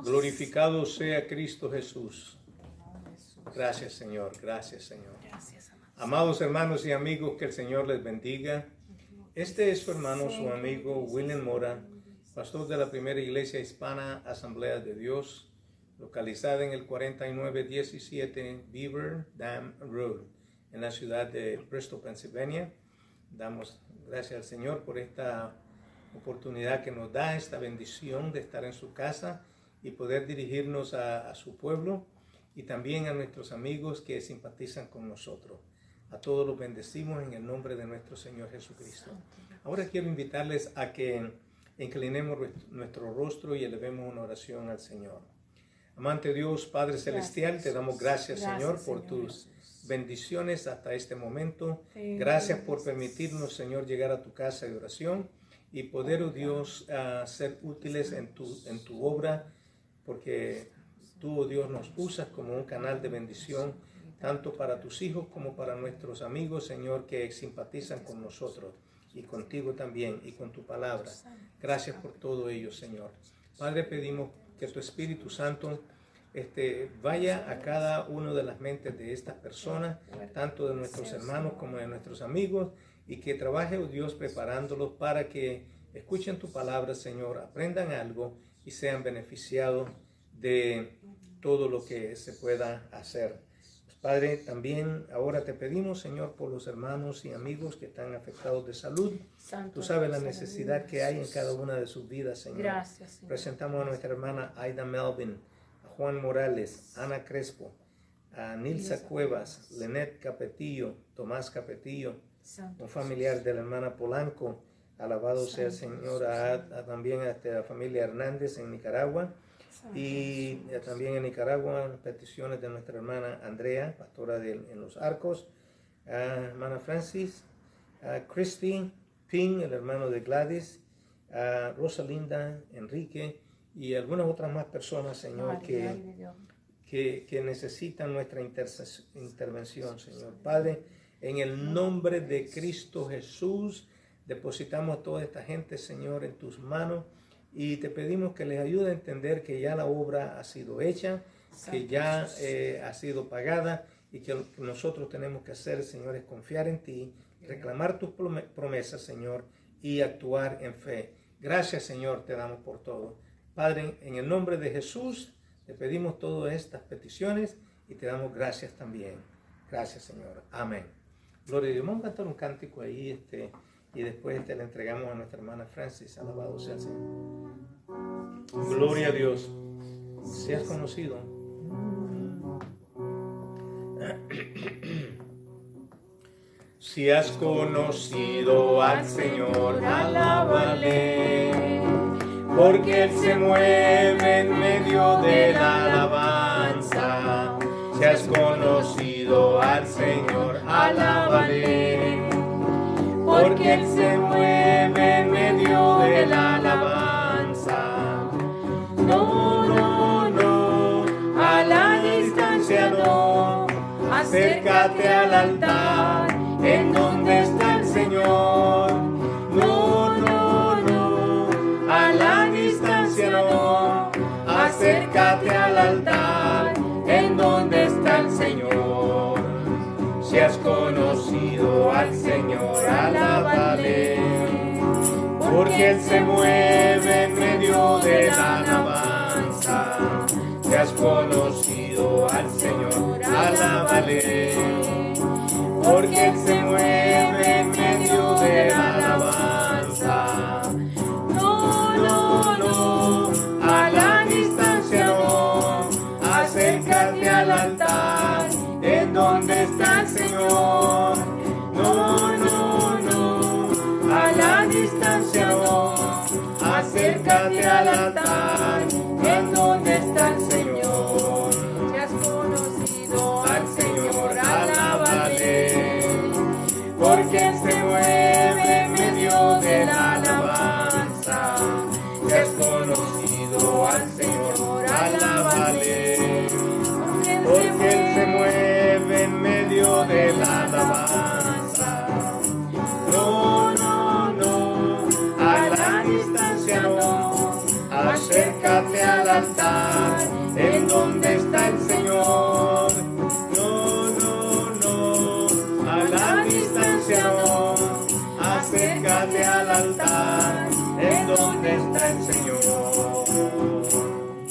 Glorificado sea Cristo Jesús. Gracias, Señor. Gracias, Señor. Amados hermanos y amigos, que el Señor les bendiga. Este es su hermano, su amigo William Mora, pastor de la primera iglesia hispana Asamblea de Dios, localizada en el 4917 Beaver Dam Road, en la ciudad de Bristol, Pennsylvania. Damos gracias al Señor por esta oportunidad que nos da, esta bendición de estar en su casa y poder dirigirnos a su pueblo y también a nuestros amigos que simpatizan con nosotros. A todos los bendecimos en el nombre de nuestro Señor Jesucristo. Ahora quiero invitarles a que inclinemos nuestro rostro y elevemos una oración al Señor. Amante Dios, Padre Celestial, te damos gracias, Señor, por tus bendiciones hasta este momento. Gracias por permitirnos, Señor, llegar a tu casa de oración y poder, oh Dios, ser útiles en tu obra, porque tú, oh Dios, nos usas como un canal de bendición, tanto para tus hijos como para nuestros amigos, Señor, que simpatizan con nosotros y contigo también y con tu palabra. Gracias por todo ello, Señor. Padre, pedimos que tu Espíritu Santo vaya a cada una de las mentes de estas personas, tanto de nuestros hermanos como de nuestros amigos, y que trabaje, oh Dios, preparándolos para que escuchen tu palabra, Señor, aprendan algo y sean beneficiados de todo lo que se pueda hacer. Pues, Padre, también ahora te pedimos, Señor, por los hermanos y amigos que están afectados de salud. Tú sabes la necesidad que hay en cada una de sus vidas, Señor. Gracias, Señor. Presentamos a nuestra hermana Aida Melvin, a Juan Morales, Ana Crespo, a Nilsa Cuevas, Lenet Capetillo, Tomás Capetillo, un familiar de la hermana Polanco. Alabado sea el Señor. También a la familia Hernández en Nicaragua. Y también en Nicaragua, peticiones de nuestra hermana Andrea, pastora en Los Arcos, hermana Francis, Christy Ping, el hermano de Gladys, Rosalinda, Enrique y algunas otras más personas, Señor, que necesitan nuestra intervención, Señor. Padre, en el nombre de Cristo Jesús, depositamos a toda esta gente, Señor, en tus manos. Y te pedimos que les ayude a entender que ya la obra ha sido hecha, que ya ha sido pagada, y que lo que nosotros tenemos que hacer, Señor, es confiar en ti, reclamar tus promesas, Señor, y actuar en fe. Gracias, Señor, te damos por todo. Padre, en el nombre de Jesús, te pedimos todas estas peticiones y te damos gracias también. Gracias, Señor. Amén. Gloria a Dios. Vamos a cantar un cántico ahí, y después le entregamos a nuestra hermana Francis. Alabado sea el Señor. Gloria a Dios. Si has conocido. Si has conocido al Señor, alábale, porque Él se mueve en medio de la alabanza. Si has conocido al Señor, alábale, porque Él se mueve en medio de la alabanza. No, no, no, a la distancia no, acércate al altar en donde está el Señor. No, no, no, a la distancia no, acércate al altar en donde está el Señor. Si has conocido al Señor, alábale, porque Él se mueve en medio de la alabanza. Si has conocido al Señor, alábale, porque Él se mueve en medio de la alabanza. No, no, no, a la distancia no, acércate al altar en donde está el Señor. No, no, no, a la distancia no, acércate al altar en donde está el Señor. Si has conocido Al Señor, alábale, porque Él se mueve en medio de la alabanza. Si has conocido al Señor, alábale, porque Él se mueve en medio de la alabanza. No, no, no, a la distancia no, acércate a la altar, en donde está el Señor. No, no, no, a la distancia no, acércate al altar, en donde está el Señor.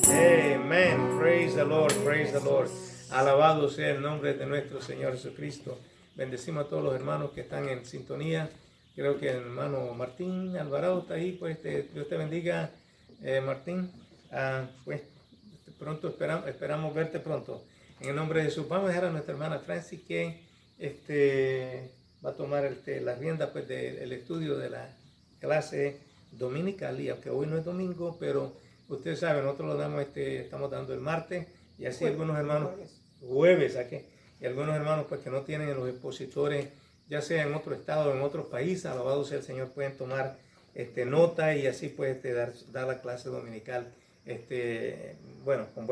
Amen. Praise the Lord, praise the Lord. Alabado sea el nombre de nuestro Señor Jesucristo. Bendecimos a todos los hermanos que están en sintonía. Creo que el hermano Martín Alvarado está ahí. Pues Dios te bendiga, Martín. Pues pronto esperamos verte pronto. En el nombre de Jesús. Vamos a dejar a nuestra hermana Francis que va a tomar la rienda pues, del estudio de la clase dominical. Y aunque hoy no es domingo, pero ustedes saben, nosotros lo damos, estamos dando el martes. Y así algunos hermanos, jueves aquí, y algunos hermanos pues que no tienen los expositores, ya sea en otro estado o en otro país, alabado sea el Señor, pueden tomar nota y así pues dar la clase dominical, bueno, con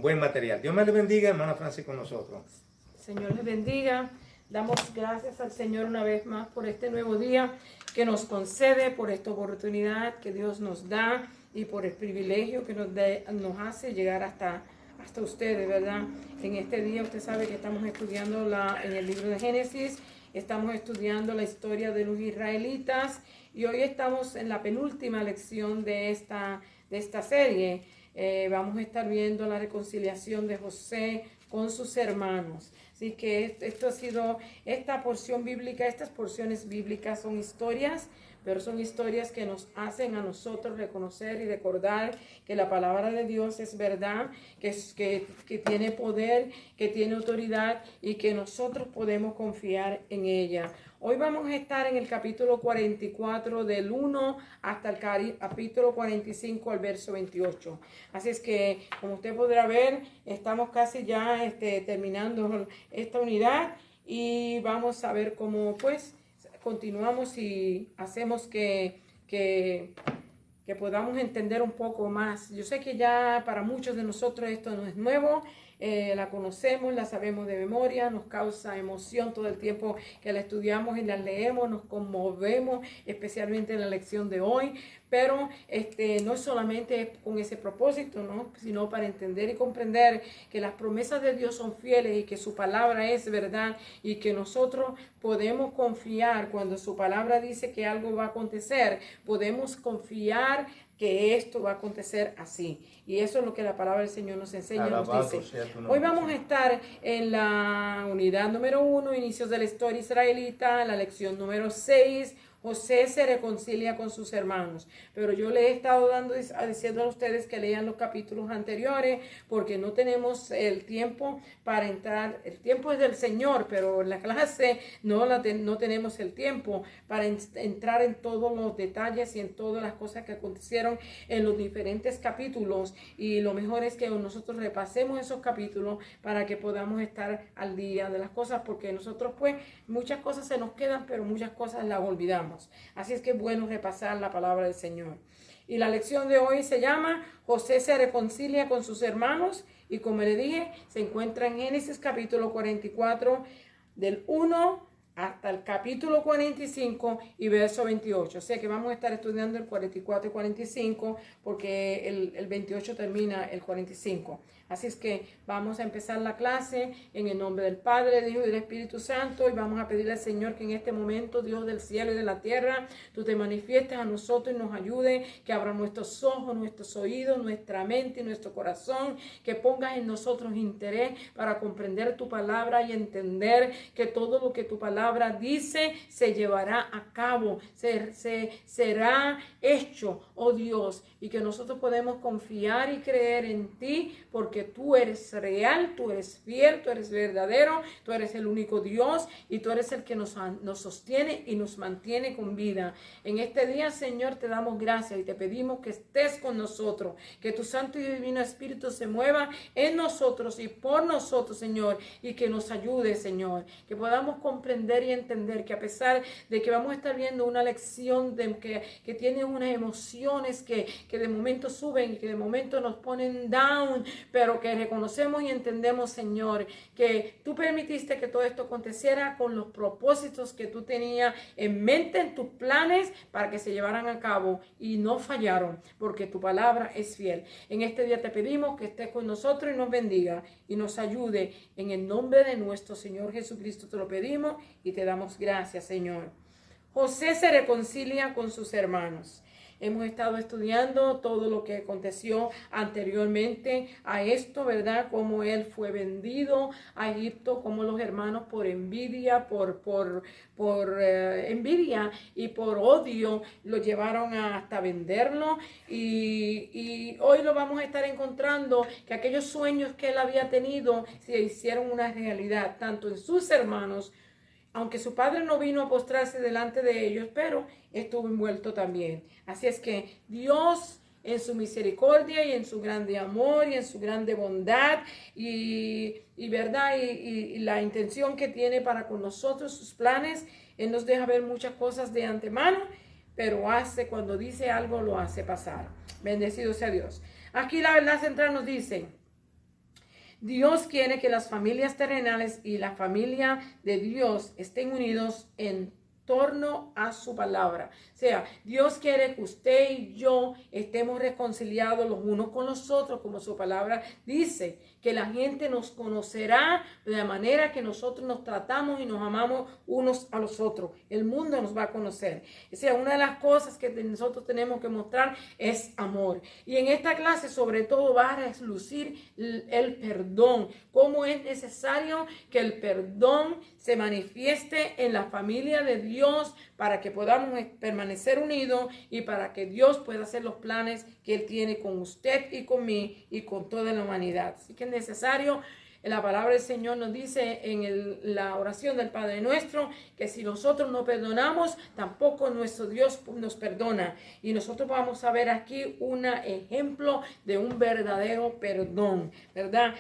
buen material. Dios me les bendiga, hermana Francis, con nosotros. Señor les bendiga. Damos gracias al Señor una vez más por este nuevo día que nos concede, por esta oportunidad que Dios nos da y por el privilegio que nos hace llegar hasta ustedes, ¿verdad? En este día usted sabe que estamos estudiando en el libro de Génesis, estamos estudiando la historia de los israelitas y hoy estamos en la penúltima lección de esta serie. Vamos a estar viendo la reconciliación de José con sus hermanos. Así que esto ha sido esta porción bíblica, estas porciones bíblicas son historias, pero son historias que nos hacen a nosotros reconocer y recordar que la palabra de Dios es verdad, que tiene poder, que tiene autoridad y que nosotros podemos confiar en ella. Hoy vamos a estar en el capítulo 44 del 1 hasta el capítulo 45 al verso 28. Así es que, como usted podrá ver, estamos casi ya terminando esta unidad y vamos a ver cómo pues continuamos y hacemos que podamos entender un poco más. Yo sé que ya para muchos de nosotros esto no es nuevo, la conocemos, la sabemos de memoria, nos causa emoción todo el tiempo que la estudiamos y la leemos, nos conmovemos, especialmente en la lección de hoy, pero no es solamente con ese propósito, ¿no? Sino para entender y comprender que las promesas de Dios son fieles y que su palabra es verdad y que nosotros podemos confiar cuando su palabra dice que algo va a acontecer, podemos confiar que esto va a acontecer así. Y eso es lo que la palabra del Señor nos enseña. Nos dice. Hoy vamos a estar en la unidad número 1, inicios de la historia israelita, la lección número 6, José se reconcilia con sus hermanos. Pero yo le he estado diciendo a ustedes que lean los capítulos anteriores porque no tenemos el tiempo para entrar. El tiempo es del Señor, pero en la clase no tenemos el tiempo para entrar en todos los detalles y en todas las cosas que acontecieron en los diferentes capítulos. Y lo mejor es que nosotros repasemos esos capítulos para que podamos estar al día de las cosas, porque nosotros pues muchas cosas se nos quedan, pero muchas cosas las olvidamos. Así es que es bueno repasar la palabra del Señor. Y la lección de hoy se llama José se reconcilia con sus hermanos y como le dije, se encuentra en Génesis capítulo 44 del 1 hasta el capítulo 45 y verso 28. O sea que vamos a estar estudiando el 44 y 45 porque el 28 termina el 45. Así es que vamos a empezar la clase en el nombre del Padre, del Hijo y del Espíritu Santo y vamos a pedirle al Señor que en este momento, Dios del cielo y de la tierra, tú te manifiestes a nosotros y nos ayude, que abra nuestros ojos, nuestros oídos, nuestra mente y nuestro corazón, que pongas en nosotros interés para comprender tu palabra y entender que todo lo que tu palabra dice se llevará a cabo, será hecho, oh Dios, y que nosotros podemos confiar y creer en ti porque tú eres real, tú eres fiel, tú eres verdadero, tú eres el único Dios y tú eres el que nos sostiene y nos mantiene con vida. En este día, Señor, te damos gracias y te pedimos que estés con nosotros, que tu Santo y Divino Espíritu se mueva en nosotros y por nosotros, Señor, y que nos ayude, Señor, que podamos comprender comprender y entender que a pesar de que vamos a estar viendo una lección que tiene unas emociones que de momento suben y que de momento nos ponen down, pero que reconocemos y entendemos, Señor, que tú permitiste que todo esto aconteciera con los propósitos que tú tenías en mente, en tus planes, para que se llevaran a cabo y no fallaron, porque tu palabra es fiel. En este día te pedimos que estés con nosotros y nos bendiga y nos ayude. En el nombre de nuestro Señor Jesucristo te lo pedimos y te damos gracias, Señor. José se reconcilia con sus hermanos. Hemos estado estudiando todo lo que aconteció anteriormente a esto, ¿verdad? Cómo él fue vendido a Egipto, cómo los hermanos por envidia, por envidia y por odio lo llevaron hasta venderlo. Y hoy lo vamos a estar encontrando que aquellos sueños que él había tenido se hicieron una realidad, tanto en sus hermanos, aunque su padre no vino a postrarse delante de ellos, pero estuvo envuelto también. Así es que Dios, en su misericordia y en su grande amor y en su grande bondad y verdad y la intención que tiene para con nosotros, sus planes, Él nos deja ver muchas cosas de antemano, pero cuando dice algo, lo hace pasar. Bendecido sea Dios. Aquí la verdad central nos dice: Dios quiere que las familias terrenales y la familia de Dios estén unidos en torno a su palabra. O sea, Dios quiere que usted y yo estemos reconciliados los unos con los otros, como su palabra dice, que la gente nos conocerá de la manera que nosotros nos tratamos y nos amamos unos a los otros. El mundo nos va a conocer. O sea, una de las cosas que nosotros tenemos que mostrar es amor. Y en esta clase, sobre todo, va a reslucir el perdón. Cómo es necesario que el perdón se manifieste en la familia de Dios para que podamos permanecer unidos y para que Dios pueda hacer los planes que Él tiene con usted y con mí y con toda la humanidad. Así que es necesario. La palabra del Señor nos dice en la oración del Padre Nuestro que si nosotros no perdonamos, tampoco nuestro Dios nos perdona. Y nosotros vamos a ver aquí un ejemplo de un verdadero perdón, ¿verdad?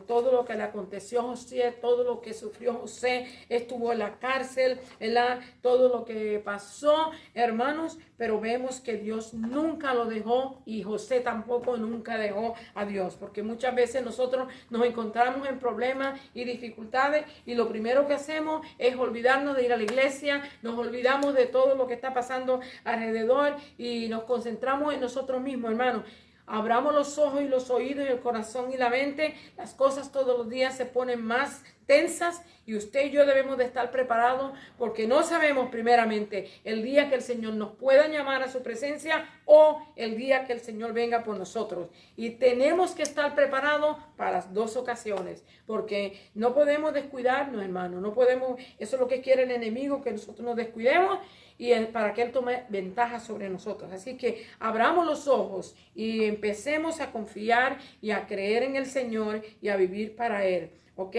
Todo lo que le aconteció a José, todo lo que sufrió José, estuvo en la cárcel, ¿verdad? Todo lo que pasó, hermanos, pero vemos que Dios nunca lo dejó y José tampoco nunca dejó a Dios, porque muchas veces nosotros nos encontramos en problemas y dificultades y lo primero que hacemos es olvidarnos de ir a la iglesia, nos olvidamos de todo lo que está pasando alrededor y nos concentramos en nosotros mismos, hermanos. Abramos los ojos y los oídos y el corazón y la mente. Las cosas todos los días se ponen más tensas y usted y yo debemos de estar preparados porque no sabemos primeramente el día que el Señor nos pueda llamar a su presencia o el día que el Señor venga por nosotros. Y tenemos que estar preparados para las dos ocasiones porque no podemos descuidarnos, hermano. No podemos, eso es lo que quiere el enemigo, que nosotros nos descuidemos y para que Él tome ventaja sobre nosotros. Así que abramos los ojos y empecemos a confiar y a creer en el Señor y a vivir para Él. ¿Ok?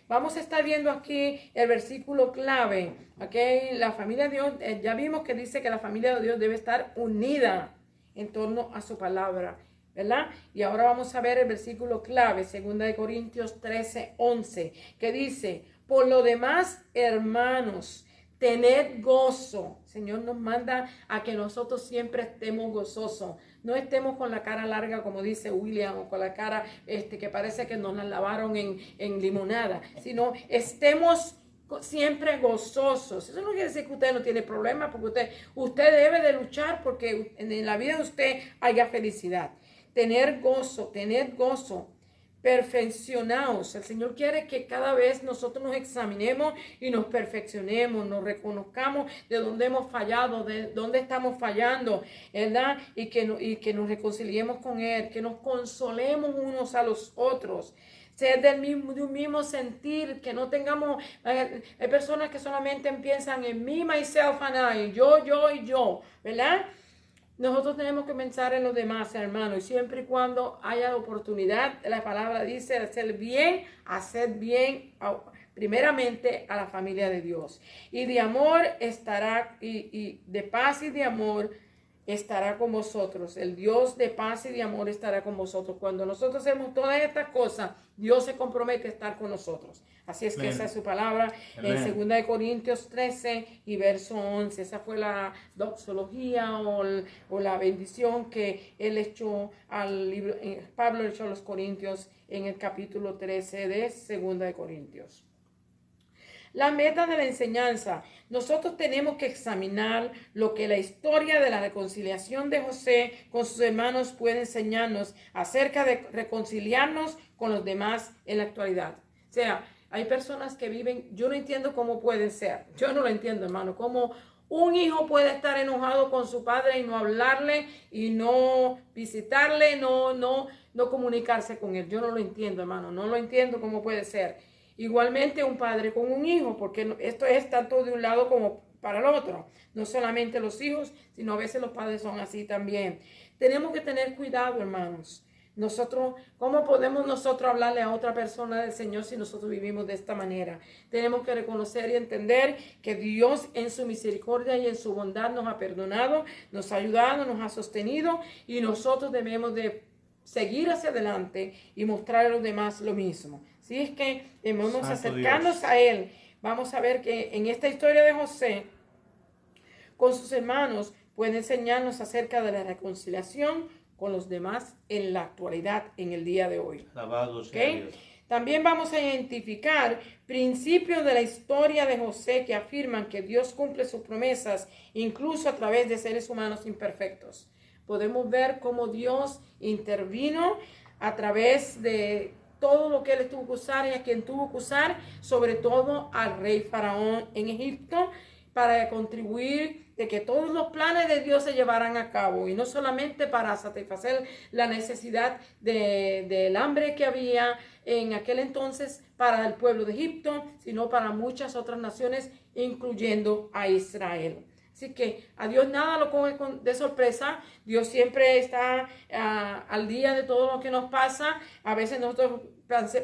Vamos a estar viendo aquí el versículo clave. ¿Ok? La familia de Dios, ya vimos que dice que la familia de Dios debe estar unida en torno a su palabra, ¿verdad? Y ahora vamos a ver el versículo clave, 2 Corintios 13:11, que dice: por lo demás, hermanos, tened gozo. El Señor nos manda a que nosotros siempre estemos gozosos. No estemos con la cara larga, como dice William, o con la cara que parece que nos la lavaron en limonada, sino estemos siempre gozosos. Eso no quiere decir que usted no tiene problemas, porque usted debe de luchar porque en la vida de usted haya felicidad. Tener gozo, perfeccionados. El Señor quiere que cada vez nosotros nos examinemos y nos perfeccionemos, nos reconozcamos de dónde hemos fallado, de dónde estamos fallando, ¿verdad? Y que nos reconciliemos con Él, que nos consolemos unos a los otros. Ser de un mismo sentir, que no tengamos, hay personas que solamente piensan en mí, myself and I, yo, ¿verdad? Nosotros tenemos que pensar en los demás, hermanos, y siempre y cuando haya oportunidad, la palabra dice hacer bien primeramente a la familia de Dios. Y de amor estará, y de paz y de amor estará con vosotros. El Dios de paz y de amor estará con vosotros. Cuando nosotros hacemos todas estas cosas, Dios se compromete a estar con nosotros. Así es que esa es su palabra en 2 Corintios 13 y verso 11. Esa fue la doxología o la bendición que él echó al libro, Pablo echó a los Corintios en el capítulo 13 de 2 Corintios. La meta de la enseñanza. Nosotros tenemos que examinar lo que la historia de la reconciliación de José con sus hermanos puede enseñarnos acerca de reconciliarnos con los demás en la actualidad. O sea, hay personas que viven, yo no entiendo cómo pueden ser, yo no lo entiendo, hermano, cómo un hijo puede estar enojado con su padre y no hablarle y no visitarle, no comunicarse con él. Yo no lo entiendo, hermano, no lo entiendo cómo puede ser. Igualmente un padre con un hijo, porque esto es tanto de un lado como para el otro. No solamente los hijos, sino a veces los padres son así también. Tenemos que tener cuidado, hermanos. ¿Cómo podemos nosotros hablarle a otra persona del Señor si nosotros vivimos de esta manera? Tenemos que reconocer y entender que Dios en su misericordia y en su bondad nos ha perdonado, nos ha ayudado, nos ha sostenido y nosotros debemos de seguir hacia adelante y mostrar a los demás lo mismo. Así es que debemos acercarnos a Él. Vamos a ver que en esta historia de José, con sus hermanos, puede enseñarnos acerca de la reconciliación con los demás en la actualidad, en el día de hoy. Alabado sea Dios. También vamos a identificar principios de la historia de José que afirman que Dios cumple sus promesas, incluso a través de seres humanos imperfectos. Podemos ver cómo Dios intervino a través de todo lo que él tuvo que usar y a quien tuvo que usar, sobre todo al rey Faraón en Egipto, para contribuir de que todos los planes de Dios se llevaran a cabo, y no solamente para satisfacer la necesidad del hambre que había en aquel entonces para el pueblo de Egipto, sino para muchas otras naciones, incluyendo a Israel. Así que a Dios nada lo coge de sorpresa. Dios siempre está al día de todo lo que nos pasa. A veces nosotros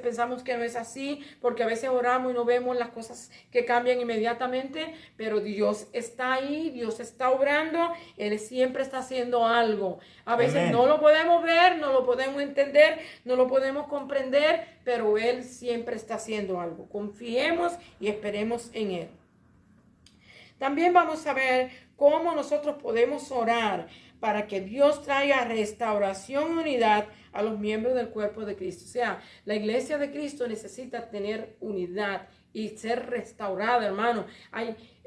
pensamos que no es así, porque a veces oramos y no vemos las cosas que cambian inmediatamente, pero Dios está ahí, Dios está obrando, Él siempre está haciendo algo. A veces no lo podemos ver, no lo podemos entender, no lo podemos comprender, pero Él siempre está haciendo algo. Confiemos y esperemos en Él. También vamos a ver cómo nosotros podemos orar para que Dios traiga restauración y unidad a los miembros del cuerpo de Cristo. O sea, la iglesia de Cristo necesita tener unidad y ser restaurada, hermano.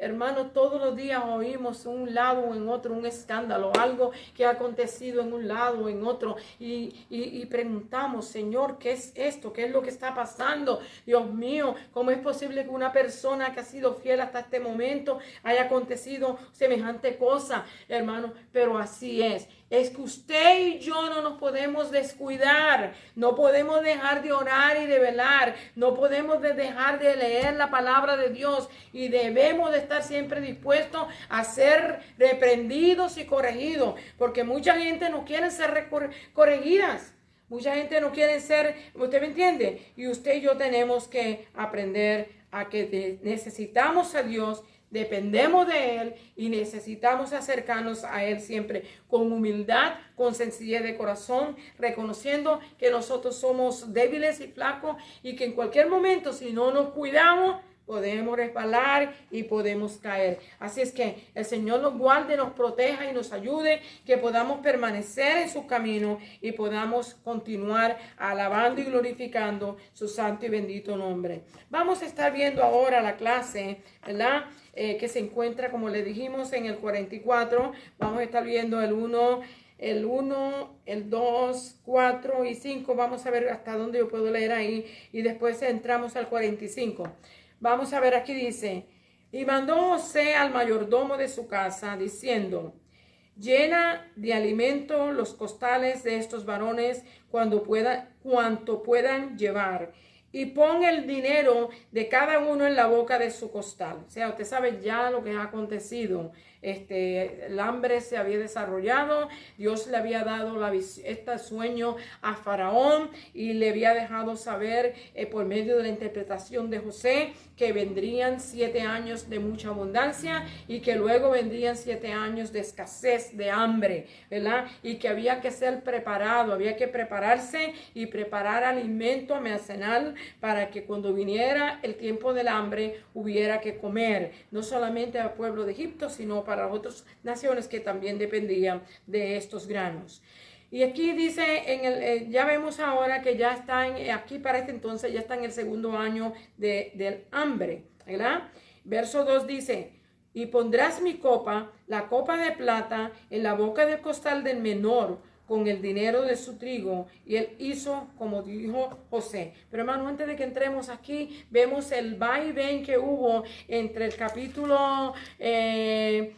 Hermano, todos los días oímos un lado o en otro un escándalo, algo que ha acontecido en un lado o en otro, y preguntamos, Señor, ¿qué es esto? ¿Qué es lo que está pasando? Dios mío, ¿cómo es posible que una persona que ha sido fiel hasta este momento haya acontecido semejante cosa, hermano? Pero así es. Es que usted y yo no nos podemos descuidar, no podemos dejar de orar y de velar, no podemos dejar de leer la palabra de Dios, y debemos de estar siempre dispuestos a ser reprendidos y corregidos, porque mucha gente no quiere ser corregidas. Mucha gente no quiere ser, ¿usted me entiende? Y usted y yo tenemos que aprender a que necesitamos a Dios, dependemos de Él y necesitamos acercarnos a Él siempre con humildad, con sencillez de corazón, reconociendo que nosotros somos débiles y flacos y que en cualquier momento, si no nos cuidamos, podemos resbalar y podemos caer. Así es que el Señor nos guarde, nos proteja y nos ayude, que podamos permanecer en su camino y podamos continuar alabando y glorificando su santo y bendito nombre. Vamos a estar viendo ahora la clase, ¿verdad? Que se encuentra, como le dijimos, en el 44. Vamos a estar viendo el 1, el 2, 4 y 5. Vamos a ver hasta dónde yo puedo leer ahí y después entramos al 45. Vamos a ver, aquí dice: y mandó José al mayordomo de su casa, diciendo: llena de alimento los costales de estos varones cuanto puedan llevar, y pon el dinero de cada uno en la boca de su costal. O sea, usted sabe ya lo que ha acontecido. El hambre se había desarrollado. Dios le había dado este sueño a Faraón y le había dejado saber por medio de la interpretación de José que vendrían 7 años de mucha abundancia y que luego vendrían 7 años de escasez, de hambre, ¿verdad? Y que había que ser preparado, había que prepararse y preparar alimento, almacenar para que cuando viniera el tiempo del hambre hubiera que comer, no solamente al pueblo de Egipto, sino para otras naciones que también dependían de estos granos. Y aquí dice, ya vemos ahora que ya está aquí para este entonces, ya está en el segundo año del hambre, ¿verdad? Verso 2 dice, y pondrás mi copa, la copa de plata, en la boca del costal del menor, con el dinero de su trigo, y él hizo como dijo José. Pero hermano, antes de que entremos aquí, vemos el va y ven que hubo entre el capítulo, el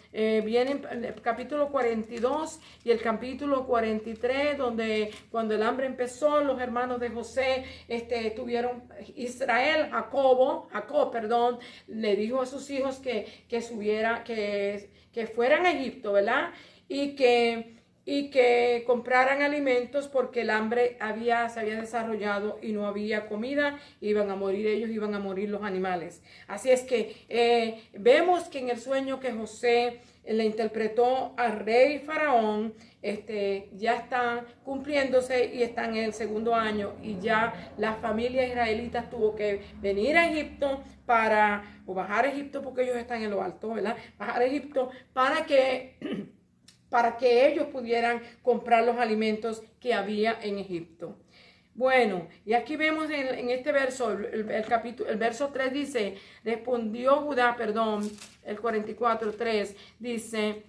capítulo 42 y el capítulo 43, donde cuando el hambre empezó, los hermanos de José tuvieron, Jacob, le dijo a sus hijos que fueran a Egipto, ¿verdad? Y que compraran alimentos porque el hambre se había desarrollado y no había comida, iban a morir ellos, iban a morir los animales. Así es que vemos que en el sueño que José le interpretó al rey Faraón, ya está cumpliéndose y están en el segundo año y ya la familia israelita tuvo que venir a Egipto o bajar a Egipto porque ellos están en lo alto, ¿verdad? Bajar a Egipto para que ellos pudieran comprar los alimentos que había en Egipto. Bueno, y aquí vemos en este verso, el verso 3 dice, respondió Judá, el 44:3, dice,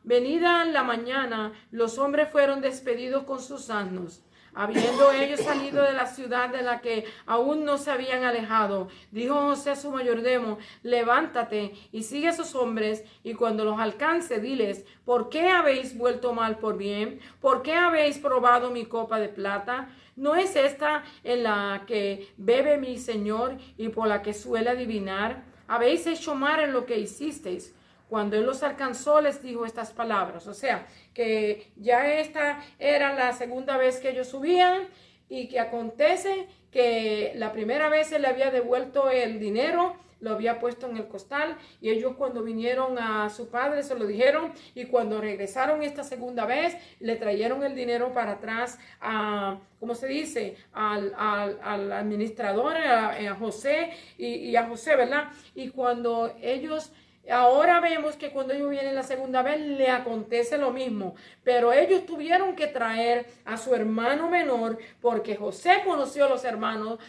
venida la mañana, los hombres fueron despedidos con sus asnos. Habiendo ellos salido de la ciudad de la que aún no se habían alejado, dijo José a su mayordomo, levántate y sigue a esos hombres, y cuando los alcance, diles, ¿por qué habéis vuelto mal por bien? ¿Por qué habéis probado mi copa de plata? ¿No es esta en la que bebe mi señor y por la que suele adivinar? ¿Habéis hecho mal en lo que hicisteis? Cuando él los alcanzó, les dijo estas palabras. O sea, que ya esta era la segunda vez que ellos subían y que acontece que la primera vez él le había devuelto el dinero, lo había puesto en el costal y ellos cuando vinieron a su padre se lo dijeron y cuando regresaron esta segunda vez le trajeron el dinero para atrás a, ¿cómo se dice? Al administrador, a José y a José, ¿verdad? Y cuando ellos... Ahora vemos que cuando ellos vienen la segunda vez le acontece lo mismo, pero ellos tuvieron que traer a su hermano menor porque José conoció a los hermanos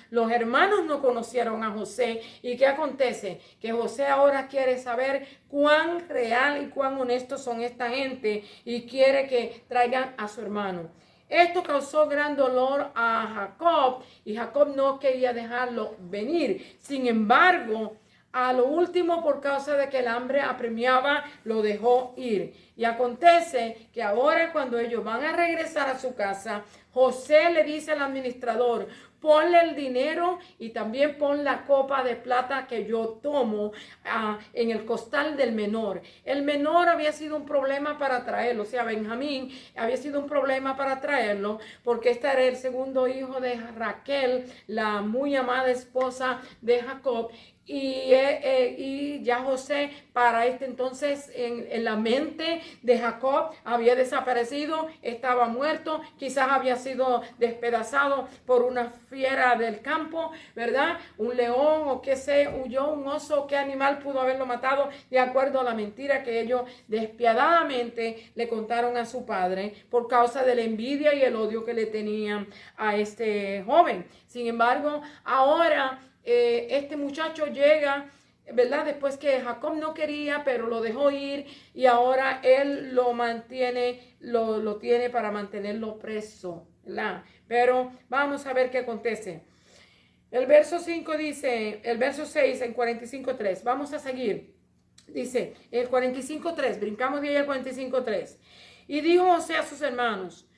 no conocieron a José. ¿Y qué acontece? Que José ahora quiere saber cuán real y cuán honestos son esta gente y quiere que traigan a su hermano. Esto causó gran dolor a Jacob y Jacob no quería dejarlo venir. Sin embargo, a lo último, por causa de que el hambre apremiaba, lo dejó ir. Y acontece que ahora cuando ellos van a regresar a su casa, José le dice al administrador, ponle el dinero y también pon la copa de plata que yo tomo en el costal del menor. El menor había sido un problema para traerlo, o sea, Benjamín había sido un problema para traerlo, porque este era el segundo hijo de Raquel, la muy amada esposa de Jacob. Y ya José para este entonces en la mente de Jacob había desaparecido, estaba muerto, quizás había sido despedazado por una fiera del campo, ¿verdad? Un león o qué sé, huyó, un oso, qué animal pudo haberlo matado, de acuerdo a la mentira que ellos despiadadamente le contaron a su padre por causa de la envidia y el odio que le tenían a este joven. Sin embargo, ahora este muchacho llega, ¿verdad? Después que Jacob no quería, pero lo dejó ir y ahora él lo mantiene, lo tiene para mantenerlo preso, ¿verdad? Pero vamos a ver qué acontece. El verso 5 dice, el verso 6 en 45:3, vamos a seguir. Dice, el 45:3, brincamos de ahí al 45:3. Y dijo José a sus hermanos,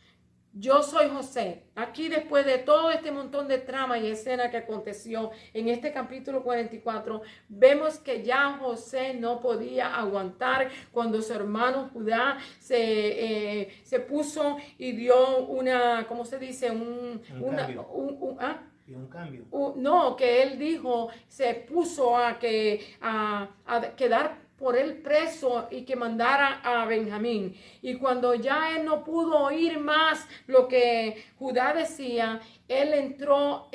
yo soy José. Aquí después de todo este montón de trama y escena que aconteció en este capítulo 44, vemos que ya José no podía aguantar cuando su hermano Judá se puso y dio una, ¿cómo se dice? Un cambio. No, que él dijo, se puso a quedar por él preso y que mandara a Benjamín. Y cuando ya él no pudo oír más lo que Judá decía, él entró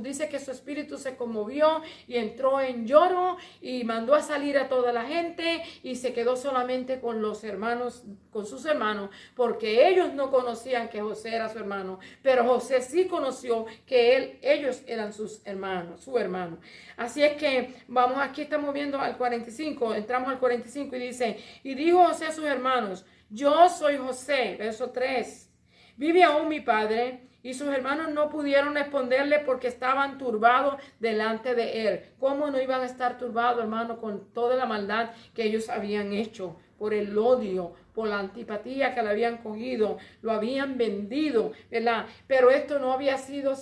dice que su espíritu se conmovió y entró en lloro y mandó a salir a toda la gente y se quedó solamente con los hermanos, con sus hermanos, porque ellos no conocían que José era su hermano, pero José sí conoció que ellos eran sus hermanos, su hermano. Así es que vamos, aquí estamos viendo al 45, entramos al 45 y dice, y dijo José a sus hermanos, yo soy José, verso 3, vive aún mi padre. Y sus hermanos no pudieron responderle porque estaban turbados delante de él. ¿Cómo no iban a estar turbados, hermano, con toda la maldad que ellos habían hecho? Por el odio, por la antipatía que le habían cogido, lo habían vendido, ¿verdad? Pero esto no había sido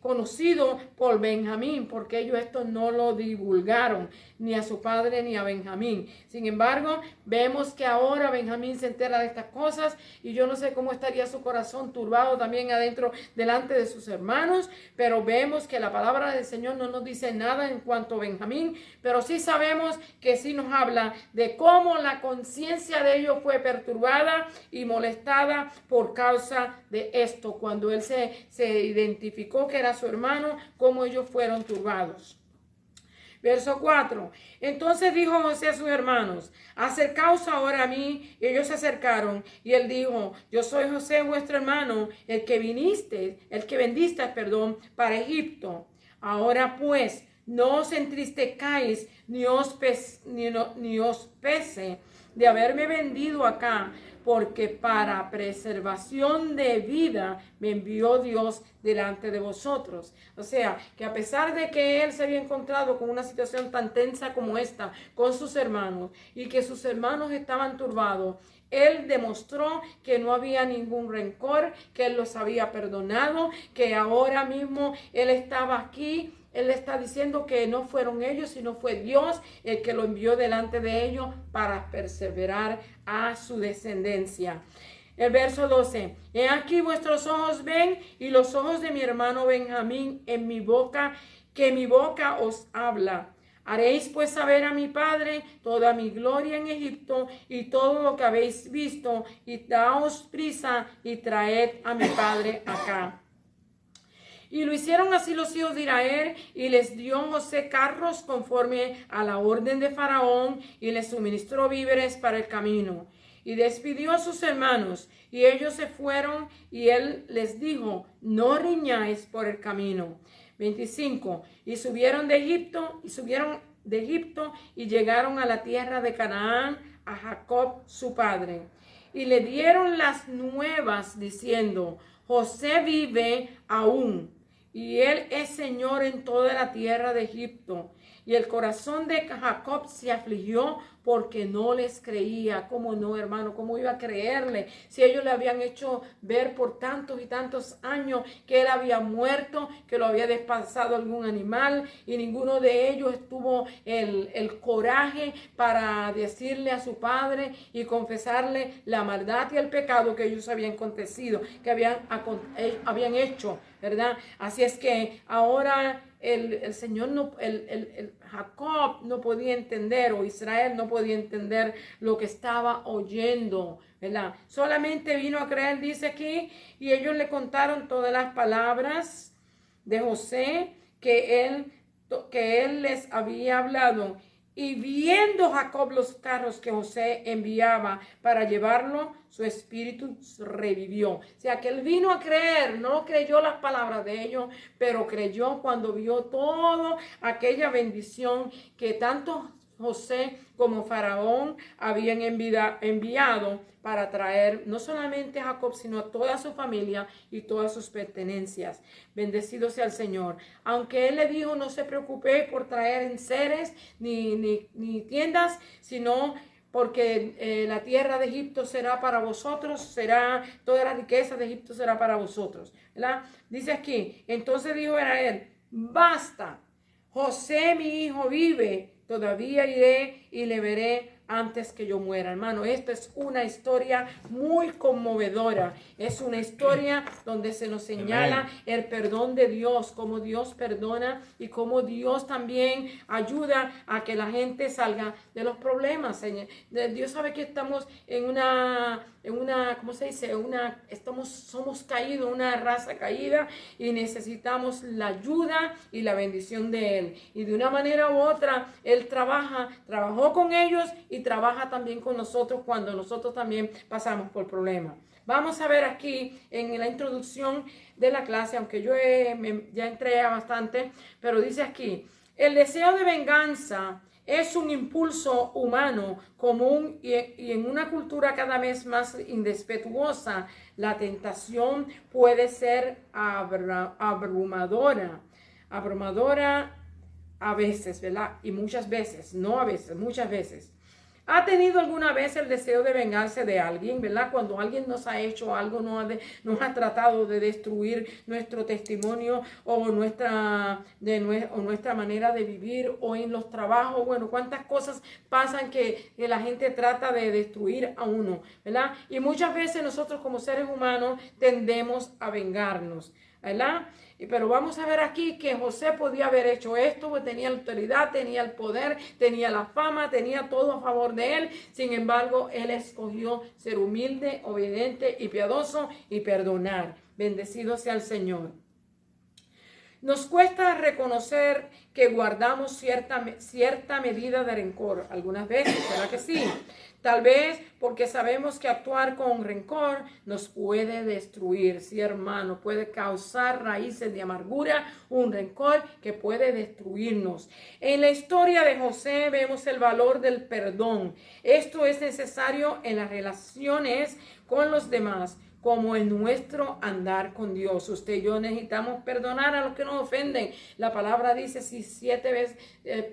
conocido por Benjamín, porque ellos esto no lo divulgaron, ni a su padre ni a Benjamín. Sin embargo, vemos que ahora Benjamín se entera de estas cosas y yo no sé cómo estaría su corazón turbado también adentro, delante de sus hermanos, pero vemos que la palabra del Señor no nos dice nada en cuanto a Benjamín, pero sí sabemos que sí nos habla de cómo la conciencia de ellos fue perturbada y molestada por causa de esto, cuando él se identificó que era su hermano, cómo ellos fueron turbados. Verso 4. Entonces dijo José a sus hermanos, acercaos ahora a mí. Y ellos se acercaron y él dijo, yo soy José vuestro hermano, el que vendiste, para Egipto. Ahora pues, no os entristezcáis ni os pese de haberme vendido acá, porque para preservación de vida me envió Dios delante de vosotros. O sea, que a pesar de que él se había encontrado con una situación tan tensa como esta con sus hermanos y que sus hermanos estaban turbados, él demostró que no había ningún rencor, que él los había perdonado, que ahora mismo él estaba aquí. Él está diciendo que no fueron ellos, sino fue Dios el que lo envió delante de ellos para perseverar a su descendencia. El verso 12. He aquí vuestros ojos ven y los ojos de mi hermano Benjamín en mi boca, que mi boca os habla. Haréis pues saber a mi padre toda mi gloria en Egipto y todo lo que habéis visto, y daos prisa y traed a mi padre acá. Y lo hicieron así los hijos de Israel, y les dio José carros conforme a la orden de Faraón, y les suministró víveres para el camino. Y despidió a sus hermanos, y ellos se fueron, y él les dijo, no riñáis por el camino. 25. Y subieron de Egipto, y llegaron a la tierra de Canaán, a Jacob su padre. Y le dieron las nuevas, diciendo, José vive aún, y él es señor en toda la tierra de Egipto. Y el corazón de Jacob se afligió porque no les creía. ¿Cómo no, hermano? ¿Cómo iba a creerle? Si ellos le habían hecho ver por tantos y tantos años que él había muerto, que lo había despazado algún animal, y ninguno de ellos tuvo el coraje para decirle a su padre y confesarle la maldad y el pecado que ellos habían acontecido, que habían hecho, ¿verdad? Así es que ahora el Señor, Jacob no podía entender, o Israel no podía entender lo que estaba oyendo, ¿verdad? Solamente vino a creer, dice aquí, y ellos le contaron todas las palabras de José que él les había hablado. Y viendo Jacob los carros que José enviaba para llevarlo, su espíritu revivió. O sea, que él vino a creer, no creyó las palabras de ellos, pero creyó cuando vio toda aquella bendición que tanto José como Faraón habían enviado para traer no solamente a Jacob, sino a toda su familia y todas sus pertenencias. Bendecido sea el Señor. Aunque él le dijo, no se preocupe por traer enseres ni tiendas, sino porque la tierra de Egipto será para vosotros, toda la riqueza de Egipto será para vosotros, ¿verdad? Dice aquí, entonces dijo Israel, basta, José mi hijo vive, todavía iré y le veré antes que yo muera. Hermano, esta es una historia muy conmovedora. Es una historia donde se nos señala el perdón de Dios, cómo Dios perdona y cómo Dios también ayuda a que la gente salga de los problemas. Dios sabe que estamos en una ¿cómo se dice? Somos caídos, una raza caída, y necesitamos la ayuda y la bendición de Él. Y de una manera u otra, Él trabajó con ellos y trabaja también con nosotros cuando nosotros también pasamos por problemas. Vamos a ver aquí en la introducción de la clase, aunque yo ya entré a bastante, pero dice aquí, el deseo de venganza es un impulso humano común y en una cultura cada vez más irrespetuosa, la tentación puede ser abrumadora a veces, ¿verdad? Y muchas veces, no a veces, muchas veces. ¿Ha tenido alguna vez el deseo de vengarse de alguien, verdad? Cuando alguien nos ha hecho algo, nos ha tratado de destruir nuestro testimonio o nuestra manera de vivir, o en los trabajos. Bueno, cuántas cosas pasan que la gente trata de destruir a uno, ¿verdad? Y muchas veces nosotros como seres humanos tendemos a vengarnos, ¿verdad? Pero vamos a ver aquí que José podía haber hecho esto, porque tenía la autoridad, tenía el poder, tenía la fama, tenía todo a favor de él. Sin embargo, él escogió ser humilde, obediente y piadoso y perdonar. Bendecido sea el Señor. Nos cuesta reconocer que guardamos cierta medida de rencor. Algunas veces, ¿verdad que sí? Tal vez porque sabemos que actuar con rencor nos puede destruir. Sí, hermano, puede causar raíces de amargura, un rencor que puede destruirnos. En la historia de José vemos el valor del perdón. Esto es necesario en las relaciones con los demás, como en nuestro andar con Dios. Usted y yo necesitamos perdonar a los que nos ofenden. La palabra dice, si 7 veces,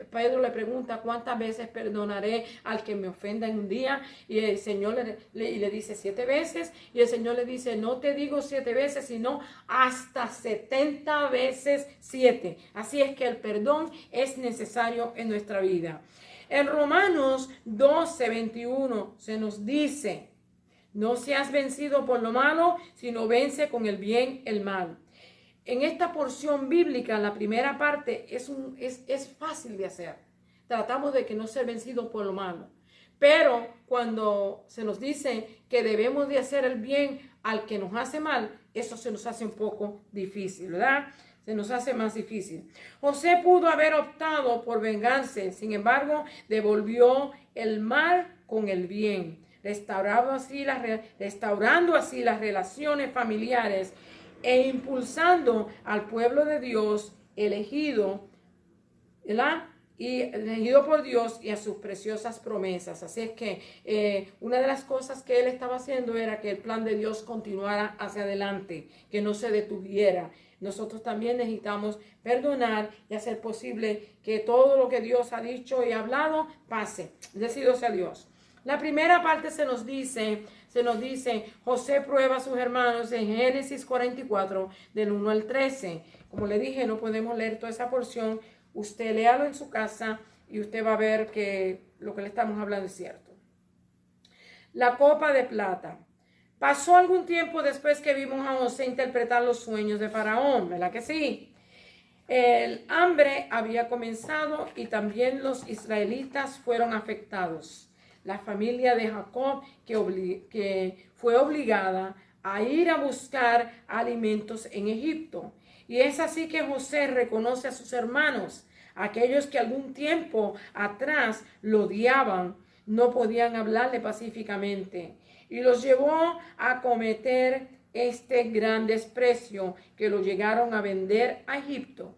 Pedro le pregunta, ¿cuántas veces perdonaré al que me ofenda en un día? Y el Señor le dice 7 veces. Y el Señor le dice, no te digo 7 veces, sino hasta 70 veces 7. Así es que el perdón es necesario en nuestra vida. En Romanos 12:21 se nos dice, no seas vencido por lo malo, sino vence con el bien el mal. En esta porción bíblica, la primera parte es fácil de hacer. Tratamos de que no ser vencido por lo malo. Pero cuando se nos dice que debemos de hacer el bien al que nos hace mal, eso se nos hace un poco difícil, ¿verdad? Se nos hace más difícil. José pudo haber optado por vengarse, sin embargo, devolvió el mal con el bien, restaurando así las relaciones familiares e impulsando al pueblo de Dios elegido, ¿verdad? Y elegido por Dios y a sus preciosas promesas. Así es que una de las cosas que él estaba haciendo era que el plan de Dios continuara hacia adelante, que no se detuviera. Nosotros también necesitamos perdonar y hacer posible que todo lo que Dios ha dicho y hablado pase. Bendecido sea Dios. La primera parte se nos dice, José prueba a sus hermanos en Génesis 44, del 1 al 13. Como le dije, no podemos leer toda esa porción. Usted léalo en su casa y usted va a ver que lo que le estamos hablando es cierto. La copa de plata. Pasó algún tiempo después que vimos a José interpretar los sueños de Faraón, ¿verdad que sí? El hambre había comenzado y también los israelitas fueron afectados. La familia de Jacob que fue obligada a ir a buscar alimentos en Egipto. Y es así que José reconoce a sus hermanos, aquellos que algún tiempo atrás lo odiaban, no podían hablarle pacíficamente, y los llevó a cometer este gran desprecio que lo llegaron a vender a Egipto.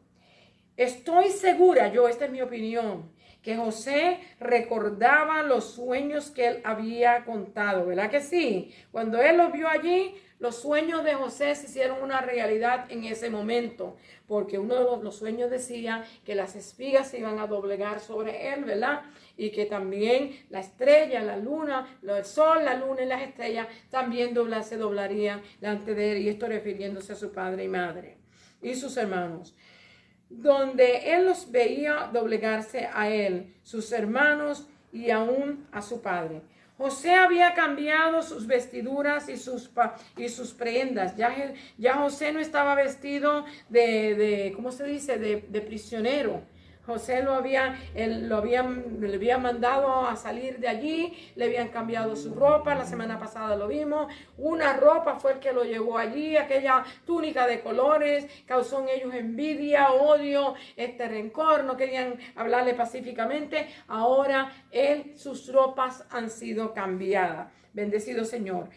Estoy segura, esta es mi opinión, que José recordaba los sueños que él había contado, ¿verdad que sí? Cuando él los vio allí, los sueños de José se hicieron una realidad en ese momento, porque uno de los sueños decía que las espigas se iban a doblegar sobre él, ¿verdad? Y que también la estrella, la luna, el sol, la luna y las estrellas también se doblarían delante de él, y esto refiriéndose a su padre y madre y sus hermanos. Donde él los veía doblegarse a él, sus hermanos y aún a su padre. José había cambiado sus vestiduras y sus prendas. Ya José no estaba vestido ¿cómo se dice? De prisionero. José le habían mandado a salir de allí, le habían cambiado su ropa, la semana pasada lo vimos, una ropa fue el que lo llevó allí, aquella túnica de colores, causó en ellos envidia, odio, rencor, no querían hablarle pacíficamente. Ahora sus ropas han sido cambiadas. Bendecido Señor.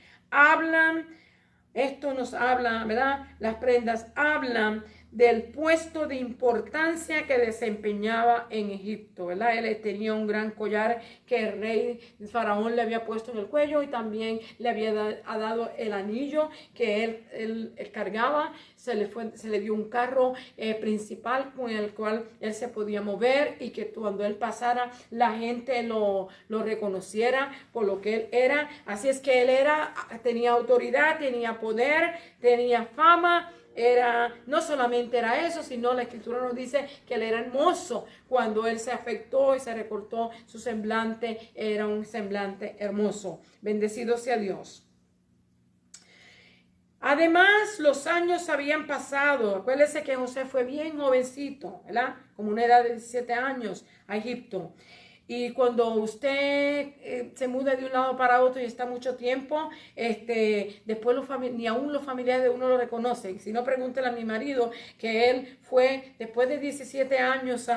Esto nos habla, ¿verdad? Las prendas hablan del puesto de importancia que desempeñaba en Egipto, ¿verdad? Él tenía un gran collar que el rey Faraón le había puesto en el cuello, y también le había dado el anillo que él cargaba. Se le dio un carro principal con el cual él se podía mover, y que cuando él pasara la gente lo reconociera por lo que él era. Así es que tenía autoridad, tenía poder, tenía fama. No solamente era eso, sino la escritura nos dice que él era hermoso. Cuando él se afectó y se recortó su semblante, era un semblante hermoso. Bendecido sea Dios. Además, los años habían pasado. Acuérdese que José fue bien jovencito, ¿verdad? Como una edad de 17 años a Egipto. Y cuando usted se muda de un lado para otro y está mucho tiempo, después ni aún los familiares de uno lo reconocen. Si no, pregúntele a mi marido, que él fue después de 17 años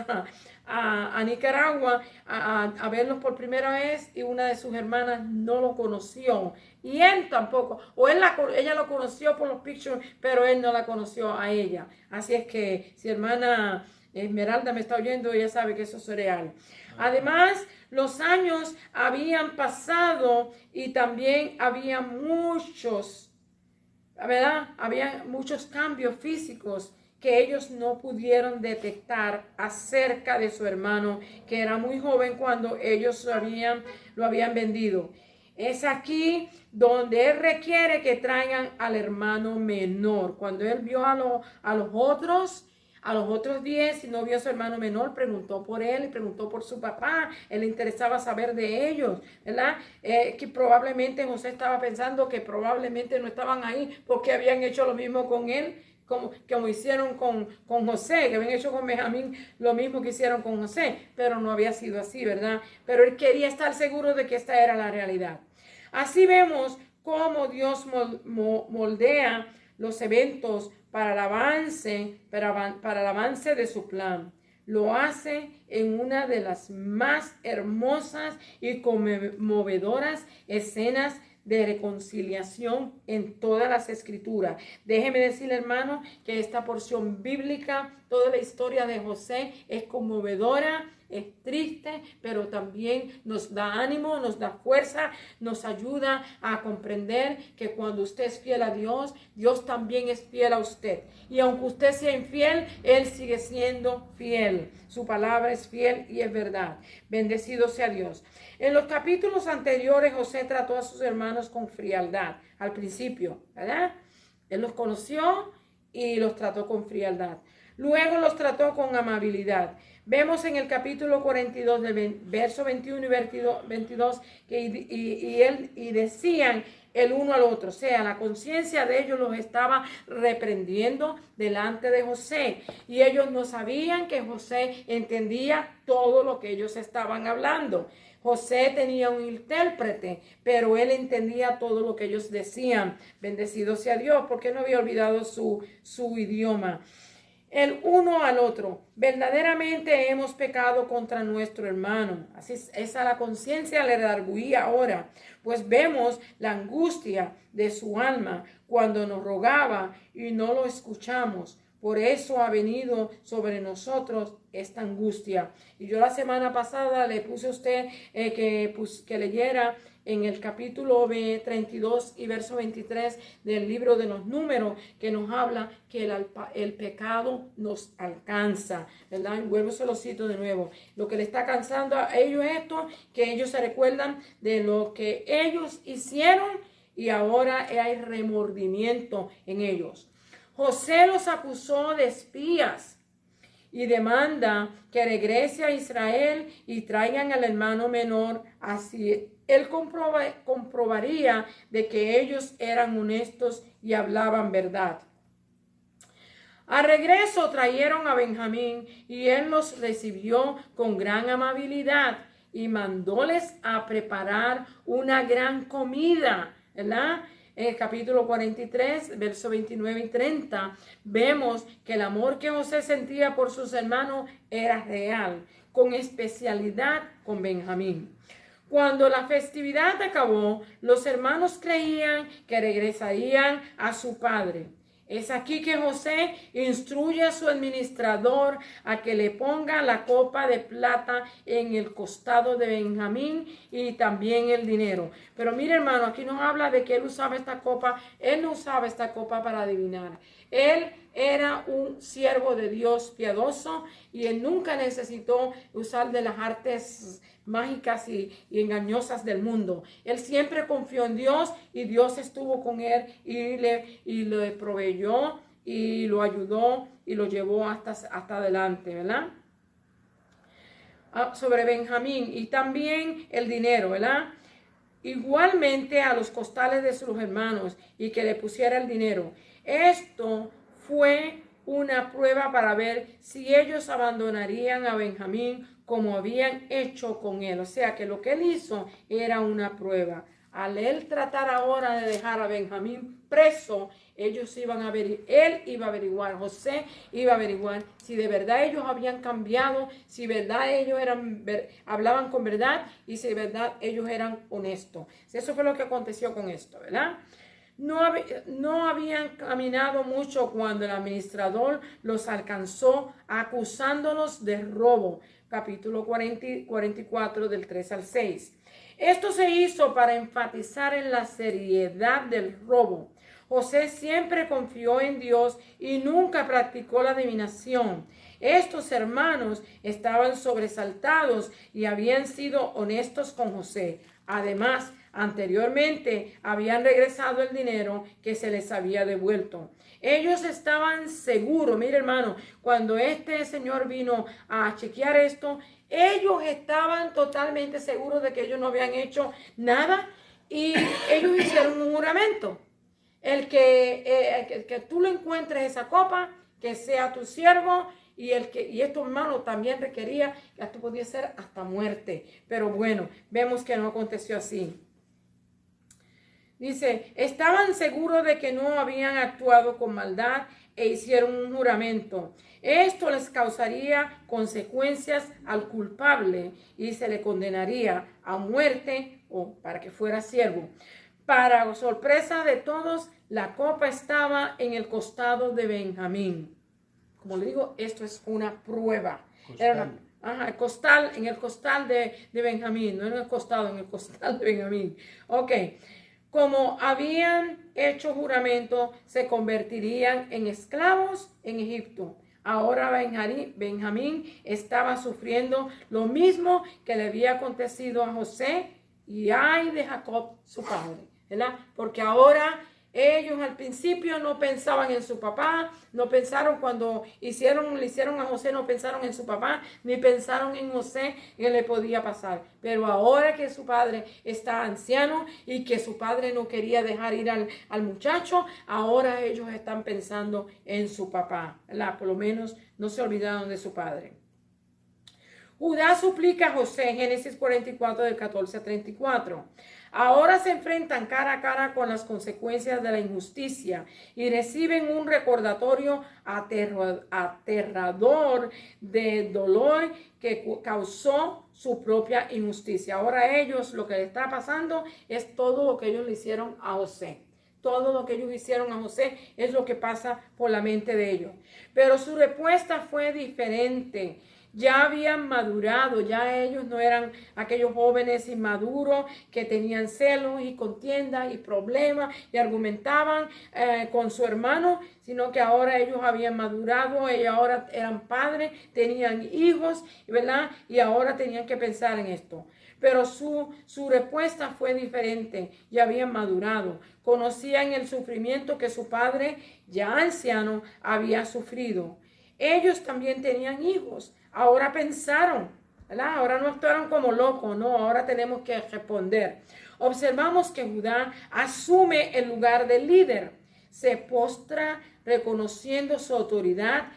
a Nicaragua a verlos por primera vez, y una de sus hermanas no lo conoció. Y él tampoco, ella lo conoció por los pictures, pero él no la conoció a ella. Así es que si hermana Esmeralda me está oyendo, ella sabe que eso es real. Además, los años habían pasado y también había muchos, ¿verdad? Había muchos cambios físicos que ellos no pudieron detectar acerca de su hermano, que era muy joven cuando ellos lo habían vendido. Es aquí donde él requiere que traigan al hermano menor. Cuando él vio a los otros 10 y no vio a su hermano menor, preguntó por él y preguntó por su papá. Él le interesaba saber de ellos, ¿verdad? Que probablemente José estaba pensando que probablemente no estaban ahí porque habían hecho lo mismo con él, como hicieron con José, que habían hecho con Benjamín lo mismo que hicieron con José, pero no había sido así, ¿verdad? Pero él quería estar seguro de que esta era la realidad. Así vemos cómo Dios moldea los eventos para el avance de su plan. Lo hace en una de las más hermosas y conmovedoras escenas de reconciliación en todas las escrituras. Déjeme decirle, hermano, que esta porción bíblica, toda la historia de José, es conmovedora, es triste, pero también nos da ánimo, nos da fuerza, nos ayuda a comprender que cuando usted es fiel a Dios, Dios también es fiel a usted. Y aunque usted sea infiel, Él sigue siendo fiel. Su palabra es fiel y es verdad. Bendecido sea Dios. En los capítulos anteriores, José trató a sus hermanos con frialdad al principio, ¿verdad? Él los conoció y los trató con frialdad. Luego los trató con amabilidad. Vemos en el capítulo 42, del verso 21 y 22, que decían el uno al otro. O sea, la conciencia de ellos los estaba reprendiendo delante de José. Y ellos no sabían que José entendía todo lo que ellos estaban hablando. José tenía un intérprete, pero él entendía todo lo que ellos decían. Bendecido sea Dios, porque no había olvidado su idioma. El uno al otro. Verdaderamente hemos pecado contra nuestro hermano. Así es, esa la conciencia le redarguía ahora, pues vemos la angustia de su alma cuando nos rogaba y no lo escuchamos. Por eso ha venido sobre nosotros esta angustia. Y yo la semana pasada le puse a usted que leyera en el capítulo 32 y verso 23 del libro de los Números, que nos habla que el pecado nos alcanza, ¿verdad? Y vuelvo, se lo cito de nuevo. Lo que le está cansando a ellos es esto, que ellos se recuerdan de lo que ellos hicieron y ahora hay remordimiento en ellos. José los acusó de espías y demanda que regrese a Israel y traigan al hermano menor, así él comprobaría de que ellos eran honestos y hablaban verdad. Al regreso trajeron a Benjamín y él los recibió con gran amabilidad y mandóles a preparar una gran comida, ¿verdad? En el capítulo 43, versos 29 y 30, vemos que el amor que José sentía por sus hermanos era real, con especialidad con Benjamín. Cuando la festividad acabó, los hermanos creían que regresarían a su padre. Es aquí que José instruye a su administrador a que le ponga la copa de plata en el costado de Benjamín y también el dinero. Pero mire, hermano, aquí nos habla de que él usaba esta copa. Él no usaba esta copa para adivinar. Él era un siervo de Dios piadoso y él nunca necesitó usar de las artes mágicas y engañosas del mundo. Él siempre confió en Dios y Dios estuvo con él y le proveyó y lo ayudó y lo llevó hasta adelante, ¿verdad? Sobre Benjamín y también el dinero, ¿verdad? Igualmente a los costales de sus hermanos y que le pusiera el dinero. Esto fue una prueba para ver si ellos abandonarían a Benjamín como habían hecho con él. O sea que lo que él hizo era una prueba. Al él tratar ahora de dejar a Benjamín preso, ellos iban a ver, él iba a averiguar, José iba a averiguar si de verdad ellos habían cambiado, si de verdad ellos hablaban con verdad y si de verdad ellos eran honestos. Eso fue lo que aconteció con esto, ¿verdad? No habían caminado mucho cuando el administrador los alcanzó acusándolos de robo. Capítulo 44 del 3 al 6. Esto se hizo para enfatizar en la seriedad del robo. José siempre confió en Dios y nunca practicó la adivinación. Estos hermanos estaban sobresaltados y habían sido honestos con José. Además, anteriormente habían regresado el dinero que se les había devuelto. Ellos estaban seguros, mire hermano, cuando este señor vino a chequear esto, ellos estaban totalmente seguros de que ellos no habían hecho nada y ellos hicieron un juramento. El que tú lo encuentres esa copa, que sea tu siervo, y esto, hermano, también requería que esto podía ser hasta muerte. Pero bueno, vemos que no aconteció así. Dice, estaban seguros de que no habían actuado con maldad e hicieron un juramento. Esto les causaría consecuencias al culpable y se le condenaría a muerte o para que fuera siervo. Para sorpresa de todos, la copa estaba en el costado de Benjamín. Como le digo, esto es una prueba. Era el costal, en el costal de Benjamín, no en el costado, en el costal de Benjamín. Ok. Como habían hecho juramento, se convertirían en esclavos en Egipto. Ahora Benjamín estaba sufriendo lo mismo que le había acontecido a José y ay de Jacob, su padre, ¿verdad? Porque ahora ellos al principio no pensaban en su papá, no pensaron cuando le hicieron a José, no pensaron en su papá, ni pensaron en José que le podía pasar. Pero ahora que su padre está anciano y que su padre no quería dejar ir al muchacho, ahora ellos están pensando en su papá, ¿verdad? Por lo menos no se olvidaron de su padre. Judá suplica a José, Génesis 44 del 14 a 34. Ahora se enfrentan cara a cara con las consecuencias de la injusticia y reciben un recordatorio aterrador del dolor que causó su propia injusticia. Ahora ellos, lo que les está pasando es todo lo que ellos le hicieron a José. Todo lo que ellos hicieron a José es lo que pasa por la mente de ellos. Pero su respuesta fue diferente. ya habían madurado, ya ellos no eran aquellos jóvenes inmaduros que tenían celos y contiendas y problemas y argumentaban con su hermano, sino que ahora ellos habían madurado, ellos ahora eran padres, tenían hijos, ¿verdad? Y ahora tenían que pensar en esto. Pero su respuesta fue diferente, ya habían madurado, conocían el sufrimiento que su padre, ya anciano, había sufrido. Ellos también tenían hijos, ahora pensaron, ¿verdad? Ahora no actuaron como locos, no, ahora tenemos que responder. Observamos que Judá asume el lugar del líder, se postra reconociendo su autoridad,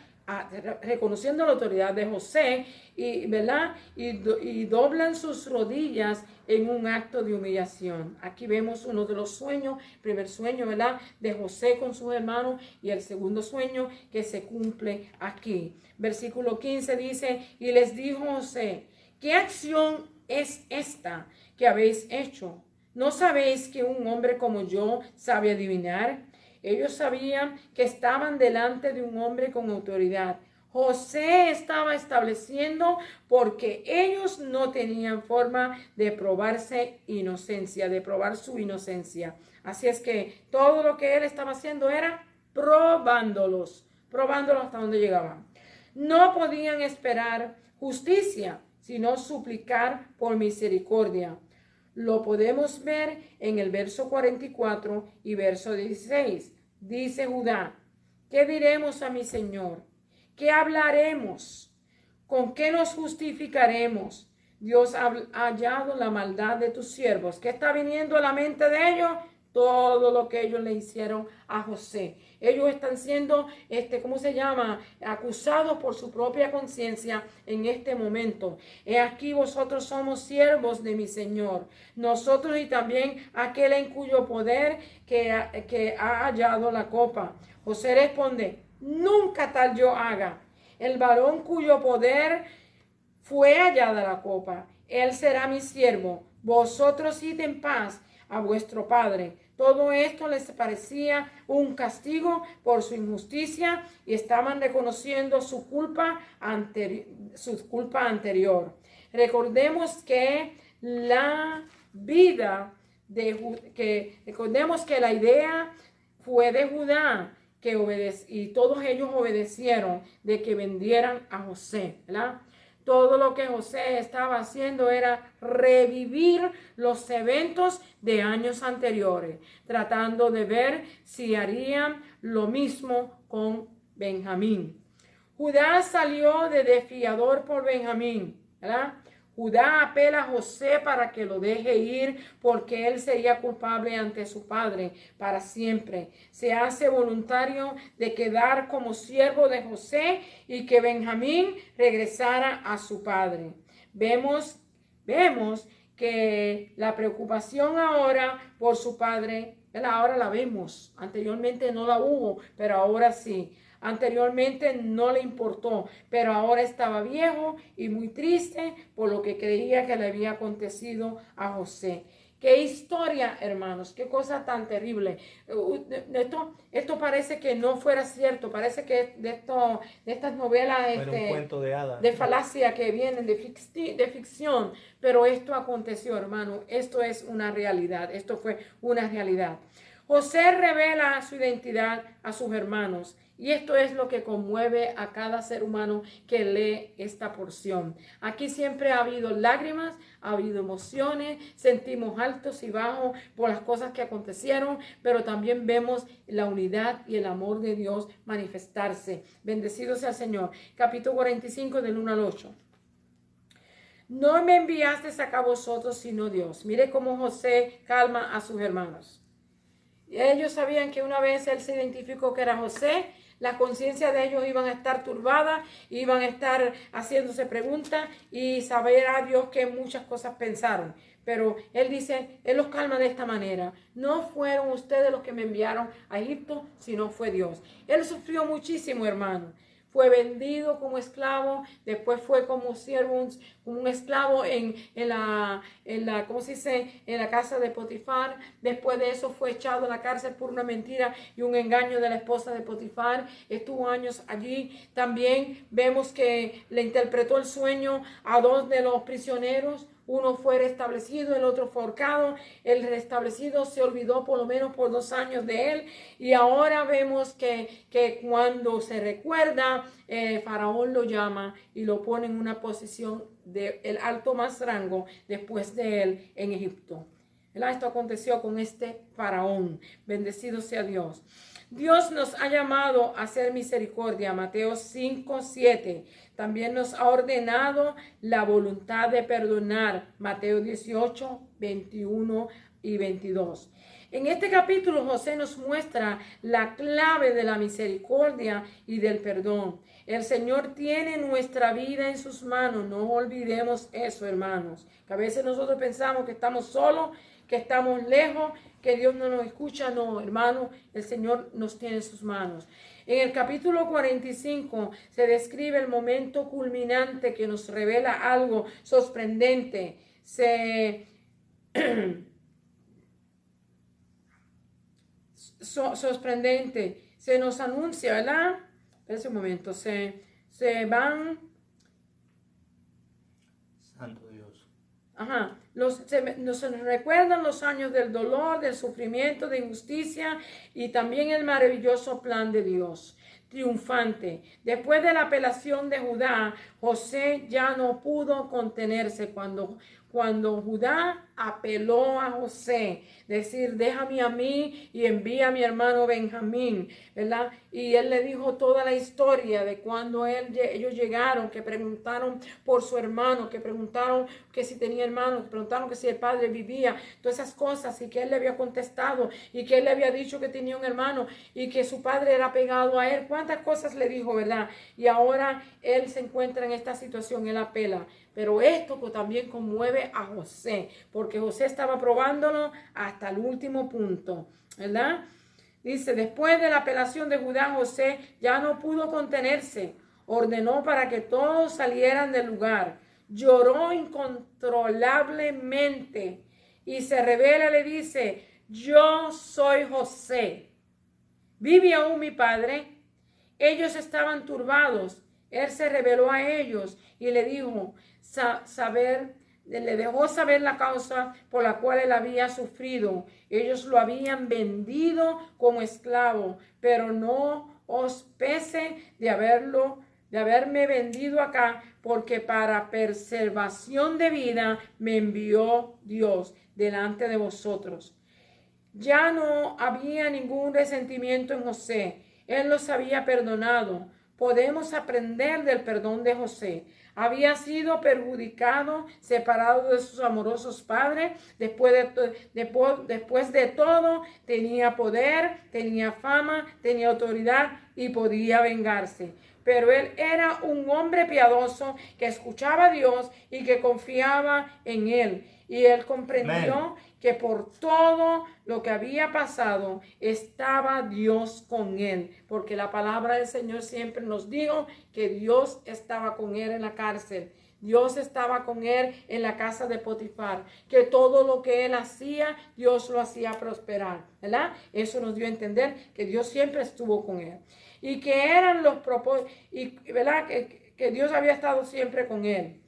reconociendo la autoridad de José, y, ¿verdad? Y doblan sus rodillas en un acto de humillación. Aquí vemos uno de los sueños, primer sueño, ¿verdad?, de José con sus hermanos, y el segundo sueño que se cumple aquí. Versículo 15 dice, y les dijo José, ¿qué acción es esta que habéis hecho? ¿No sabéis que un hombre como yo sabe adivinar? Ellos sabían que estaban delante de un hombre con autoridad. José estaba estableciendo porque ellos no tenían forma de probarse inocencia, de probar su inocencia. Así es que todo lo que él estaba haciendo era probándolos hasta donde llegaban. No podían esperar justicia, sino suplicar por misericordia. Lo podemos ver en el verso 44 y verso 16. Dice Judá, ¿qué diremos a mi Señor? ¿Qué hablaremos? ¿Con qué nos justificaremos? Dios ha hallado la maldad de tus siervos. ¿Qué está viniendo a la mente de ellos? Todo lo que ellos le hicieron a José. Ellos están siendo, acusados por su propia conciencia en este momento. He aquí vosotros somos siervos de mi Señor. Nosotros y también aquel en cuyo poder que ha hallado la copa. José responde, nunca tal yo haga. El varón cuyo poder fue hallada la copa, él será mi siervo. Vosotros id en paz a vuestro padre. Todo esto les parecía un castigo por su injusticia y estaban reconociendo su culpa anterior. Recordemos que la idea fue de Judá, y todos ellos obedecieron de que vendieran a José, ¿verdad? Todo lo que José estaba haciendo era revivir los eventos de años anteriores, tratando de ver si harían lo mismo con Benjamín. Judá salió de defiador por Benjamín, ¿verdad? Judá apela a José para que lo deje ir porque él sería culpable ante su padre para siempre. Se hace voluntario de quedar como siervo de José y que Benjamín regresara a su padre. Vemos que la preocupación ahora por su padre, ahora la vemos. Anteriormente no la hubo, pero ahora sí. Anteriormente no le importó, pero ahora estaba viejo y muy triste por lo que creía que le había acontecido a José. Qué historia, hermanos, qué cosa tan terrible. Esto parece que no fuera cierto, parece que de estas novelas un cuento de hadas, de falacia que vienen de ficción, pero esto aconteció, hermano. Esto es una realidad, esto fue una realidad. José revela su identidad a sus hermanos. Y esto es lo que conmueve a cada ser humano que lee esta porción. Aquí siempre ha habido lágrimas, ha habido emociones, sentimos altos y bajos por las cosas que acontecieron, pero también vemos la unidad y el amor de Dios manifestarse. Bendecido sea el Señor. Capítulo 45 del 1 al 8. No me enviaste acá vosotros, sino Dios. Mire cómo José calma a sus hermanos. Ellos sabían que una vez él se identificó que era José, la conciencia de ellos iban a estar turbada, iban a estar haciéndose preguntas y saber a Dios que muchas cosas pensaron. Pero él dice, él los calma de esta manera. No fueron ustedes los que me enviaron a Egipto, sino fue Dios. Él sufrió muchísimo, hermano. fue vendido como esclavo, después fue como siervo, como un esclavo en la, ¿cómo se dice? En la casa de Potifar. Después de eso fue echado a la cárcel por una mentira y un engaño de la esposa de Potifar. Estuvo años allí. También vemos que le interpretó el sueño a dos de los prisioneros. Uno fue restablecido, el otro fue ahorcado. El restablecido se olvidó por lo menos por 2 años de él. Y ahora vemos que cuando se recuerda, Faraón lo llama y lo pone en una posición de el alto más rango después de él en Egipto. Esto aconteció con este Faraón. Bendecido sea Dios. Dios nos ha llamado a hacer misericordia, Mateo 5:7. También nos ha ordenado la voluntad de perdonar, Mateo 18:21 y 22. En este capítulo José nos muestra la clave de la misericordia y del perdón. El Señor tiene nuestra vida en sus manos. No olvidemos eso, hermanos. Que a veces nosotros pensamos que estamos solos, que estamos lejos, que Dios no nos escucha. No, hermano, el Señor nos tiene en sus manos. En el capítulo 45 se describe el momento culminante que nos revela algo sorprendente. Sorprendente. Se nos anuncia, ¿verdad? Ese momento. Se van. Santo Dios. Ajá. Nos recuerdan los años del dolor, del sufrimiento, de injusticia y también el maravilloso plan de Dios triunfante. Después de la apelación de Judá, José ya no pudo contenerse cuando Judá apeló a José, decir, déjame a mí y envía a mi hermano Benjamín, ¿verdad? Y él le dijo toda la historia de cuando ellos llegaron, que preguntaron por su hermano, que preguntaron que si tenía hermano, que preguntaron que si el padre vivía, todas esas cosas, y que él le había contestado, y que él le había dicho que tenía un hermano, y que su padre era pegado a él. Cuántas cosas le dijo, ¿verdad? Y ahora él se encuentra en esta situación, él apela. Pero esto también conmueve a José, porque José estaba probándolo hasta el último punto, ¿verdad? Dice, después de la apelación de Judá, José ya no pudo contenerse. Ordenó para que todos salieran del lugar. Lloró incontrolablemente y se revela, le dice, yo soy José. ¿Vive aún mi padre? Ellos estaban turbados. Él se reveló a ellos y le dijo, le dejó saber la causa por la cual él había sufrido. Ellos lo habían vendido como esclavo, pero no os pese de haberme vendido acá, porque para preservación de vida me envió Dios delante de vosotros. Ya no había ningún resentimiento en José. Él los había perdonado. Podemos aprender del perdón de José. Había sido perjudicado, separado de sus amorosos padres. Después de todo, tenía poder, tenía fama, tenía autoridad y podía vengarse. Pero él era un hombre piadoso que escuchaba a Dios y que confiaba en él. Y él comprendió que por todo lo que había pasado estaba Dios con él, porque la palabra del Señor siempre nos dijo que Dios estaba con él en la cárcel. Dios estaba con él en la casa de Potifar, que todo lo que él hacía, Dios lo hacía prosperar, ¿verdad? Eso nos dio a entender que Dios siempre estuvo con él. Y que eran los propósitos, ¿verdad? Que Dios había estado siempre con él.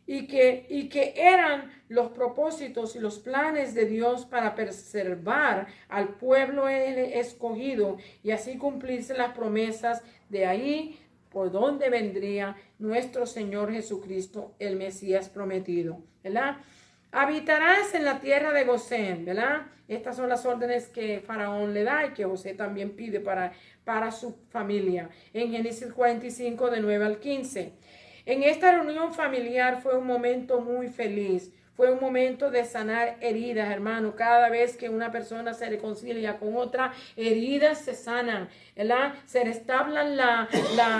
Y que eran los propósitos y los planes de Dios para preservar al pueblo escogido y así cumplirse las promesas de ahí por donde vendría nuestro Señor Jesucristo, el Mesías prometido, ¿verdad? Habitarás en la tierra de Gosén, ¿verdad? Estas son las órdenes que Faraón le da y que José también pide para su familia. En Génesis 45, de 9 al 15. En esta reunión familiar fue un momento muy feliz. Fue un momento de sanar heridas, hermano. Cada vez que una persona se reconcilia con otra, heridas se sanan, ¿verdad? Se restablan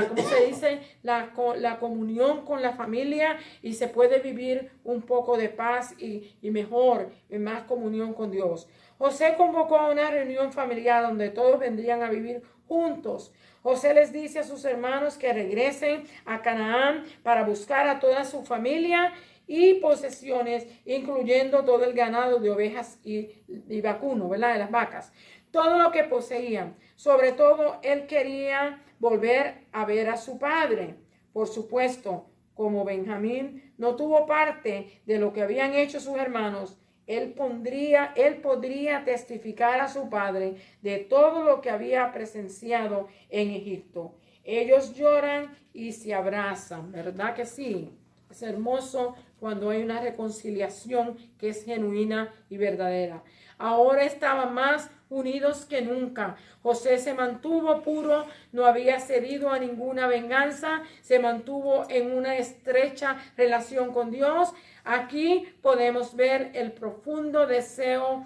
¿cómo se dice? La comunión con la familia y se puede vivir un poco de paz y mejor, y más comunión con Dios. José convocó a una reunión familiar donde todos vendrían a vivir juntos. José les dice a sus hermanos que regresen a Canaán para buscar a toda su familia y posesiones, incluyendo todo el ganado de ovejas y vacuno, ¿verdad? De las vacas. Todo lo que poseían. Sobre todo, él quería volver a ver a su padre. Por supuesto, como Benjamín no tuvo parte de lo que habían hecho sus hermanos, él podría testificar a su padre de todo lo que había presenciado en Egipto. Ellos lloran y se abrazan, ¿verdad que sí? Es hermoso cuando hay una reconciliación que es genuina y verdadera. Ahora estaban más unidos que nunca. José se mantuvo puro, no había cedido a ninguna venganza, se mantuvo en una estrecha relación con Dios. Aquí podemos ver el profundo deseo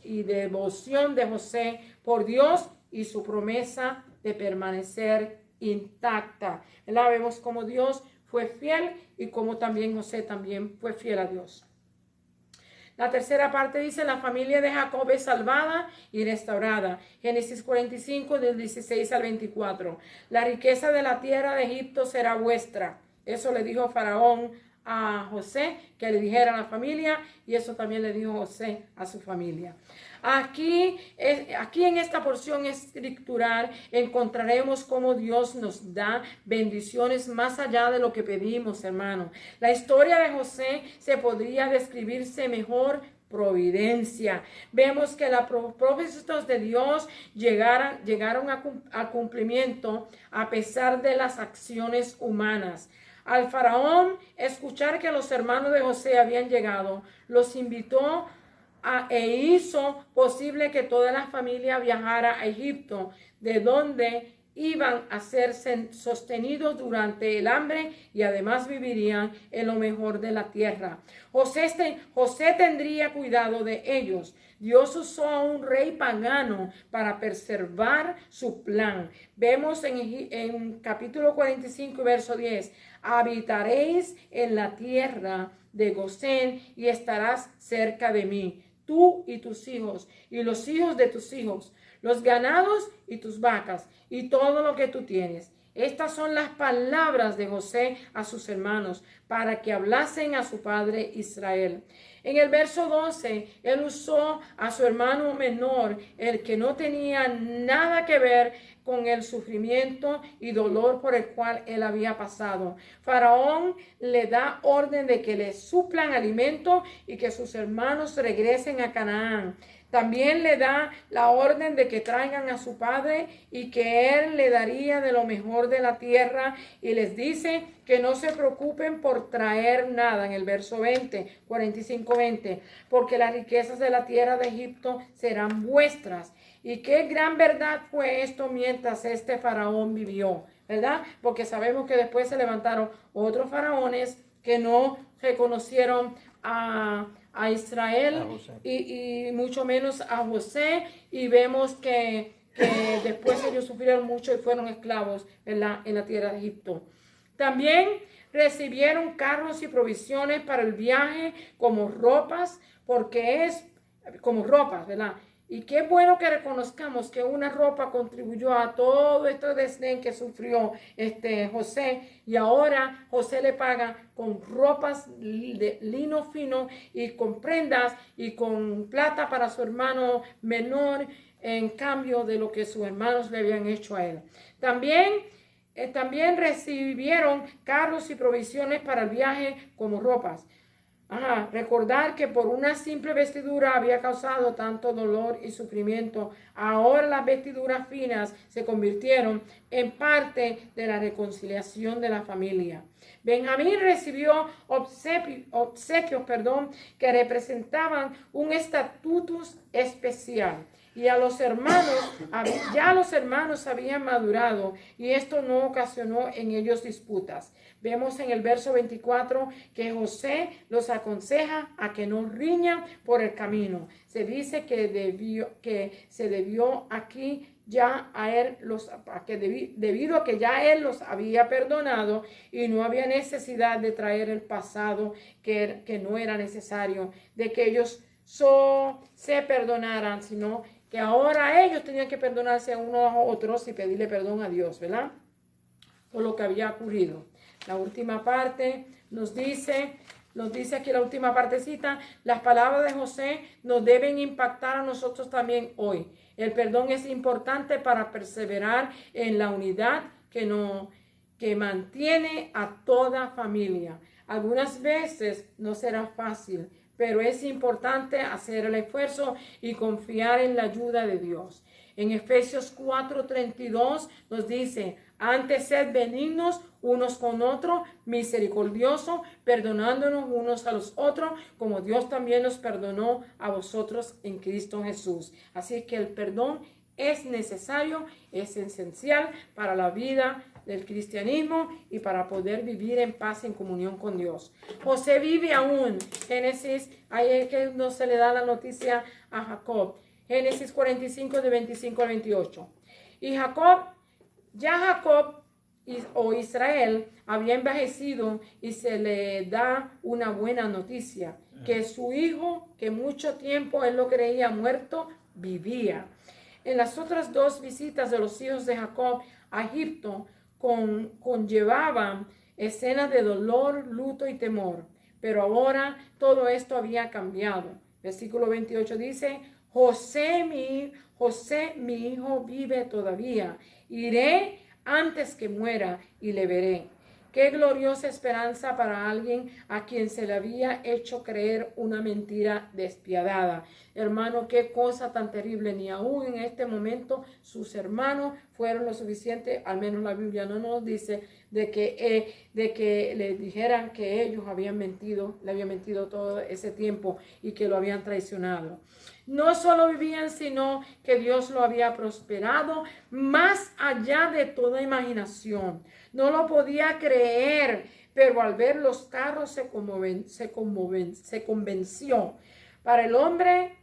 y devoción de José por Dios y su promesa de permanecer intacta. ¿Verdad? Vemos cómo Dios fue fiel y cómo también José también fue fiel a Dios. La tercera parte dice, la familia de Jacob es salvada y restaurada. Génesis 45, del 16 al 24. La riqueza de la tierra de Egipto será vuestra. Eso le dijo Faraón a José, que le dijera a la familia, y eso también le dijo José a su familia. Aquí en esta porción escritural encontraremos cómo Dios nos da bendiciones más allá de lo que pedimos, hermano. La historia de José se podría describirse mejor providencia. Vemos que los propósitos de Dios llegaron a cumplimiento a pesar de las acciones humanas. Al faraón escuchar que los hermanos de José habían llegado, los invitó e hizo posible que toda la familia viajara a Egipto, de donde iban a ser sostenidos durante el hambre y además vivirían en lo mejor de la tierra. José tendría cuidado de ellos. Dios usó a un rey pagano para preservar su plan. Vemos en capítulo 45, verso 10, habitaréis en la tierra de Gosén y estarás cerca de mí, tú y tus hijos y los hijos de tus hijos, los ganados y tus vacas y todo lo que tú tienes. Estas son las palabras de José a sus hermanos para que hablasen a su padre Israel. En el verso 12, él usó a su hermano menor, el que no tenía nada que ver con el sufrimiento y dolor por el cual él había pasado. Faraón le da orden de que le suplan alimento y que sus hermanos regresen a Canaán. También le da la orden de que traigan a su padre y que él le daría de lo mejor de la tierra, y les dice que no se preocupen por traer nada en el verso 20, 45-20, porque las riquezas de la tierra de Egipto serán vuestras. Y qué gran verdad fue esto mientras este faraón vivió, ¿verdad? Porque sabemos que después se levantaron otros faraones que no reconocieron a Israel y mucho menos a José, y vemos que después ellos sufrieron mucho y fueron esclavos en la tierra de Egipto. También recibieron carros y provisiones para el viaje como ropas, ¿verdad? Y qué bueno que reconozcamos que una ropa contribuyó a todo este desdén que sufrió José, y ahora José le paga con ropas de lino fino y con prendas y con plata para su hermano menor, en cambio de lo que sus hermanos le habían hecho a él. También recibieron carros y provisiones para el viaje como ropas. Recordar que por una simple vestidura había causado tanto dolor y sufrimiento. Ahora las vestiduras finas se convirtieron en parte de la reconciliación de la familia. Benjamín recibió obsequios que representaban un estatus especial. Y los hermanos habían madurado, y esto no ocasionó en ellos disputas. Vemos en el verso 24 que José los aconseja a que no riñan por el camino. Se dice que se debió aquí ya a él debido a que ya él los había perdonado y no había necesidad de traer el pasado, que no era necesario de que ellos se perdonaran, sino que ahora ellos tenían que perdonarse a unos a otros y pedirle perdón a Dios, ¿verdad? Por lo que había ocurrido. La última parte nos dice aquí la última partecita, las palabras de José nos deben impactar a nosotros también hoy. El perdón es importante para perseverar en la unidad que mantiene a toda familia. Algunas veces no será fácil, pero es importante hacer el esfuerzo y confiar en la ayuda de Dios. En Efesios 4:32 nos dice, antes sed benignos unos con otros, misericordiosos, perdonándonos unos a los otros, como Dios también nos perdonó a vosotros en Cristo Jesús. Así que el perdón es necesario, es esencial para la vida del cristianismo y para poder vivir en paz y en comunión con Dios. José vive aún. Génesis, ahí es que no se le da la noticia a Jacob. Génesis 45 de 25 al 28. Y Jacob o Israel había envejecido y se le da una buena noticia, que su hijo, que mucho tiempo él lo creía muerto, vivía. En las otras dos visitas de los hijos de Jacob a Egipto conllevaban escenas de dolor, luto y temor. Pero ahora todo esto había cambiado. Versículo 28 dice, José, mi hijo vive todavía. Iré antes que muera y le veré. Qué gloriosa esperanza para alguien a quien se le había hecho creer una mentira despiadada. Hermano, qué cosa tan terrible. Ni aún en este momento sus hermanos fueron lo suficiente, al menos la Biblia no nos dice, de que le dijeran que ellos le habían mentido todo ese tiempo y que lo habían traicionado. No solo vivían, sino que Dios lo había prosperado más allá de toda imaginación. No lo podía creer, pero al ver los carros se convenció. Para el hombre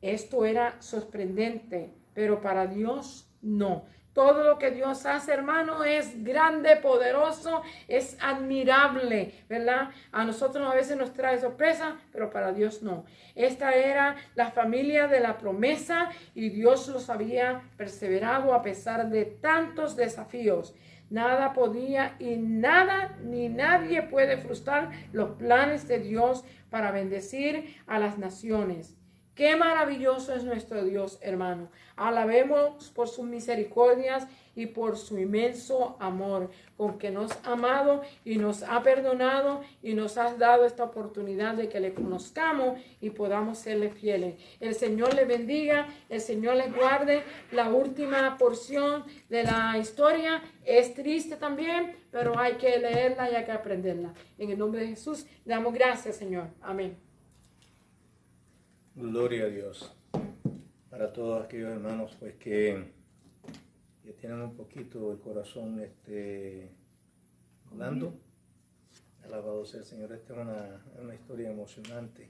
esto era sorprendente, pero para Dios no. Todo lo que Dios hace, hermano, es grande, poderoso, es admirable, ¿verdad? A nosotros a veces nos trae sorpresa, pero para Dios no. Esta era la familia de la promesa y Dios los había perseverado a pesar de tantos desafíos. Nada podía y nada ni nadie puede frustrar los planes de Dios para bendecir a las naciones. Qué maravilloso es nuestro Dios, hermano. Alabemos por sus misericordias y por su inmenso amor, con que nos ha amado y nos ha perdonado y nos ha dado esta oportunidad de que le conozcamos y podamos serle fieles. El Señor les bendiga, el Señor les guarde. La última porción de la historia es triste también, pero hay que leerla y hay que aprenderla. En el nombre de Jesús, le damos gracias, Señor. Amén. Gloria a Dios. Para todos aquellos hermanos pues que tienen un poquito el corazón volando. Alabado sea el Señor. Esta es una historia emocionante.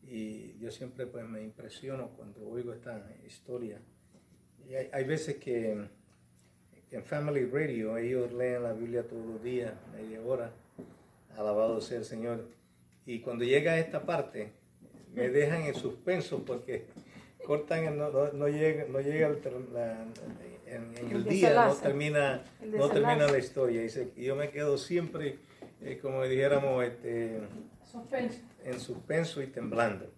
Y yo siempre pues me impresiono cuando oigo esta historia. Y hay veces que en Family Radio ellos leen la Biblia todos los días, media hora. Alabado sea el Señor. Y cuando llega a esta parte, me dejan en suspenso porque cortan, no llega en el día, no termina la historia. Y yo me quedo siempre, como dijéramos, en suspenso y temblando.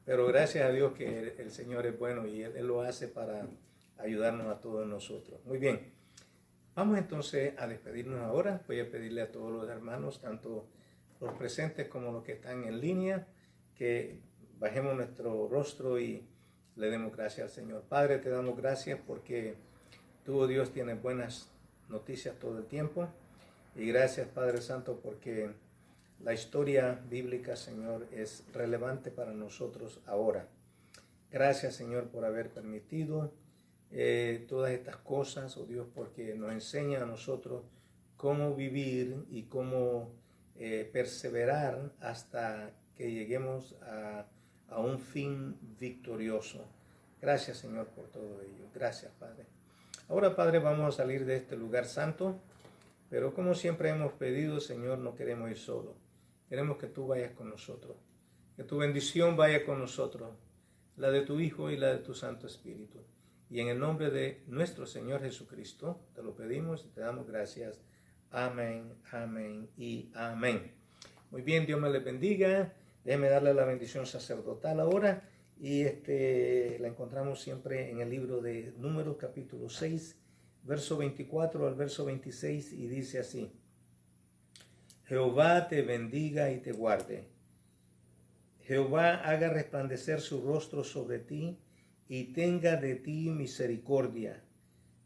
Pero gracias a Dios que el Señor es bueno y Él lo hace para ayudarnos a todos nosotros. Muy bien, vamos entonces a despedirnos ahora. Voy a pedirle a todos los hermanos, tanto los presentes como los que están en línea, que bajemos nuestro rostro y le demos gracias al Señor. Padre, te damos gracias porque tú, oh Dios, tienes buenas noticias todo el tiempo. Y gracias, Padre Santo, porque la historia bíblica, Señor, es relevante para nosotros ahora. Gracias, Señor, por haber permitido todas estas cosas, oh Dios, porque nos enseña a nosotros cómo vivir y cómo perseverar hasta que lleguemos a un fin victorioso. Gracias, Señor, por todo ello. Gracias, Padre. Ahora, Padre, vamos a salir de este lugar santo, pero como siempre hemos pedido, Señor, no queremos ir solos. Queremos que tú vayas con nosotros, que tu bendición vaya con nosotros. la de tu Hijo y la de tu Santo Espíritu. Y en el nombre de nuestro Señor Jesucristo, te lo pedimos y te damos gracias. Amén, amén y amén. Muy bien, Dios me les bendiga. Déjeme darle la bendición sacerdotal ahora. Y la encontramos siempre en el libro de Números, capítulo 6, verso 24 al verso 26, y dice así: Jehová te bendiga y te guarde. Jehová haga resplandecer su rostro sobre ti y tenga de ti misericordia.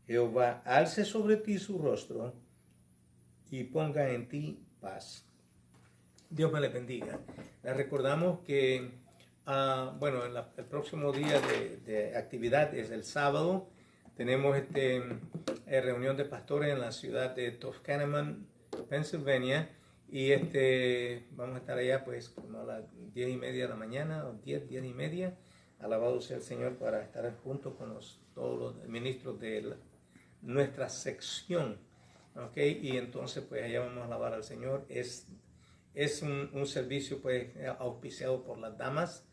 Jehová alce sobre ti su rostro y ponga en ti paz. Dios me les bendiga. Les recordamos que el próximo día de actividad es el sábado. Tenemos reunión de pastores en la ciudad de Toscanaman, Pennsylvania, y vamos a estar allá pues como a las 10:30 de la mañana, o 10:30. Alabado sea el Señor, para estar juntos con todos los ministros de nuestra sección, ¿ok? Y entonces pues allá vamos a alabar al Señor. Es un servicio pues auspiciado por las damas,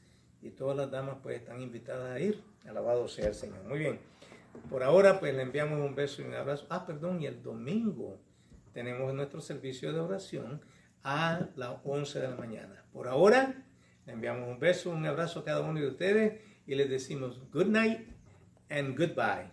y todas las damas pues están invitadas a ir. Alabado sea el Señor. Muy bien. Por ahora pues le enviamos un beso y un abrazo. Y el domingo tenemos nuestro servicio de oración a las 11 de la mañana. Por ahora le enviamos un beso, un abrazo a cada uno de ustedes y les decimos good night and goodbye.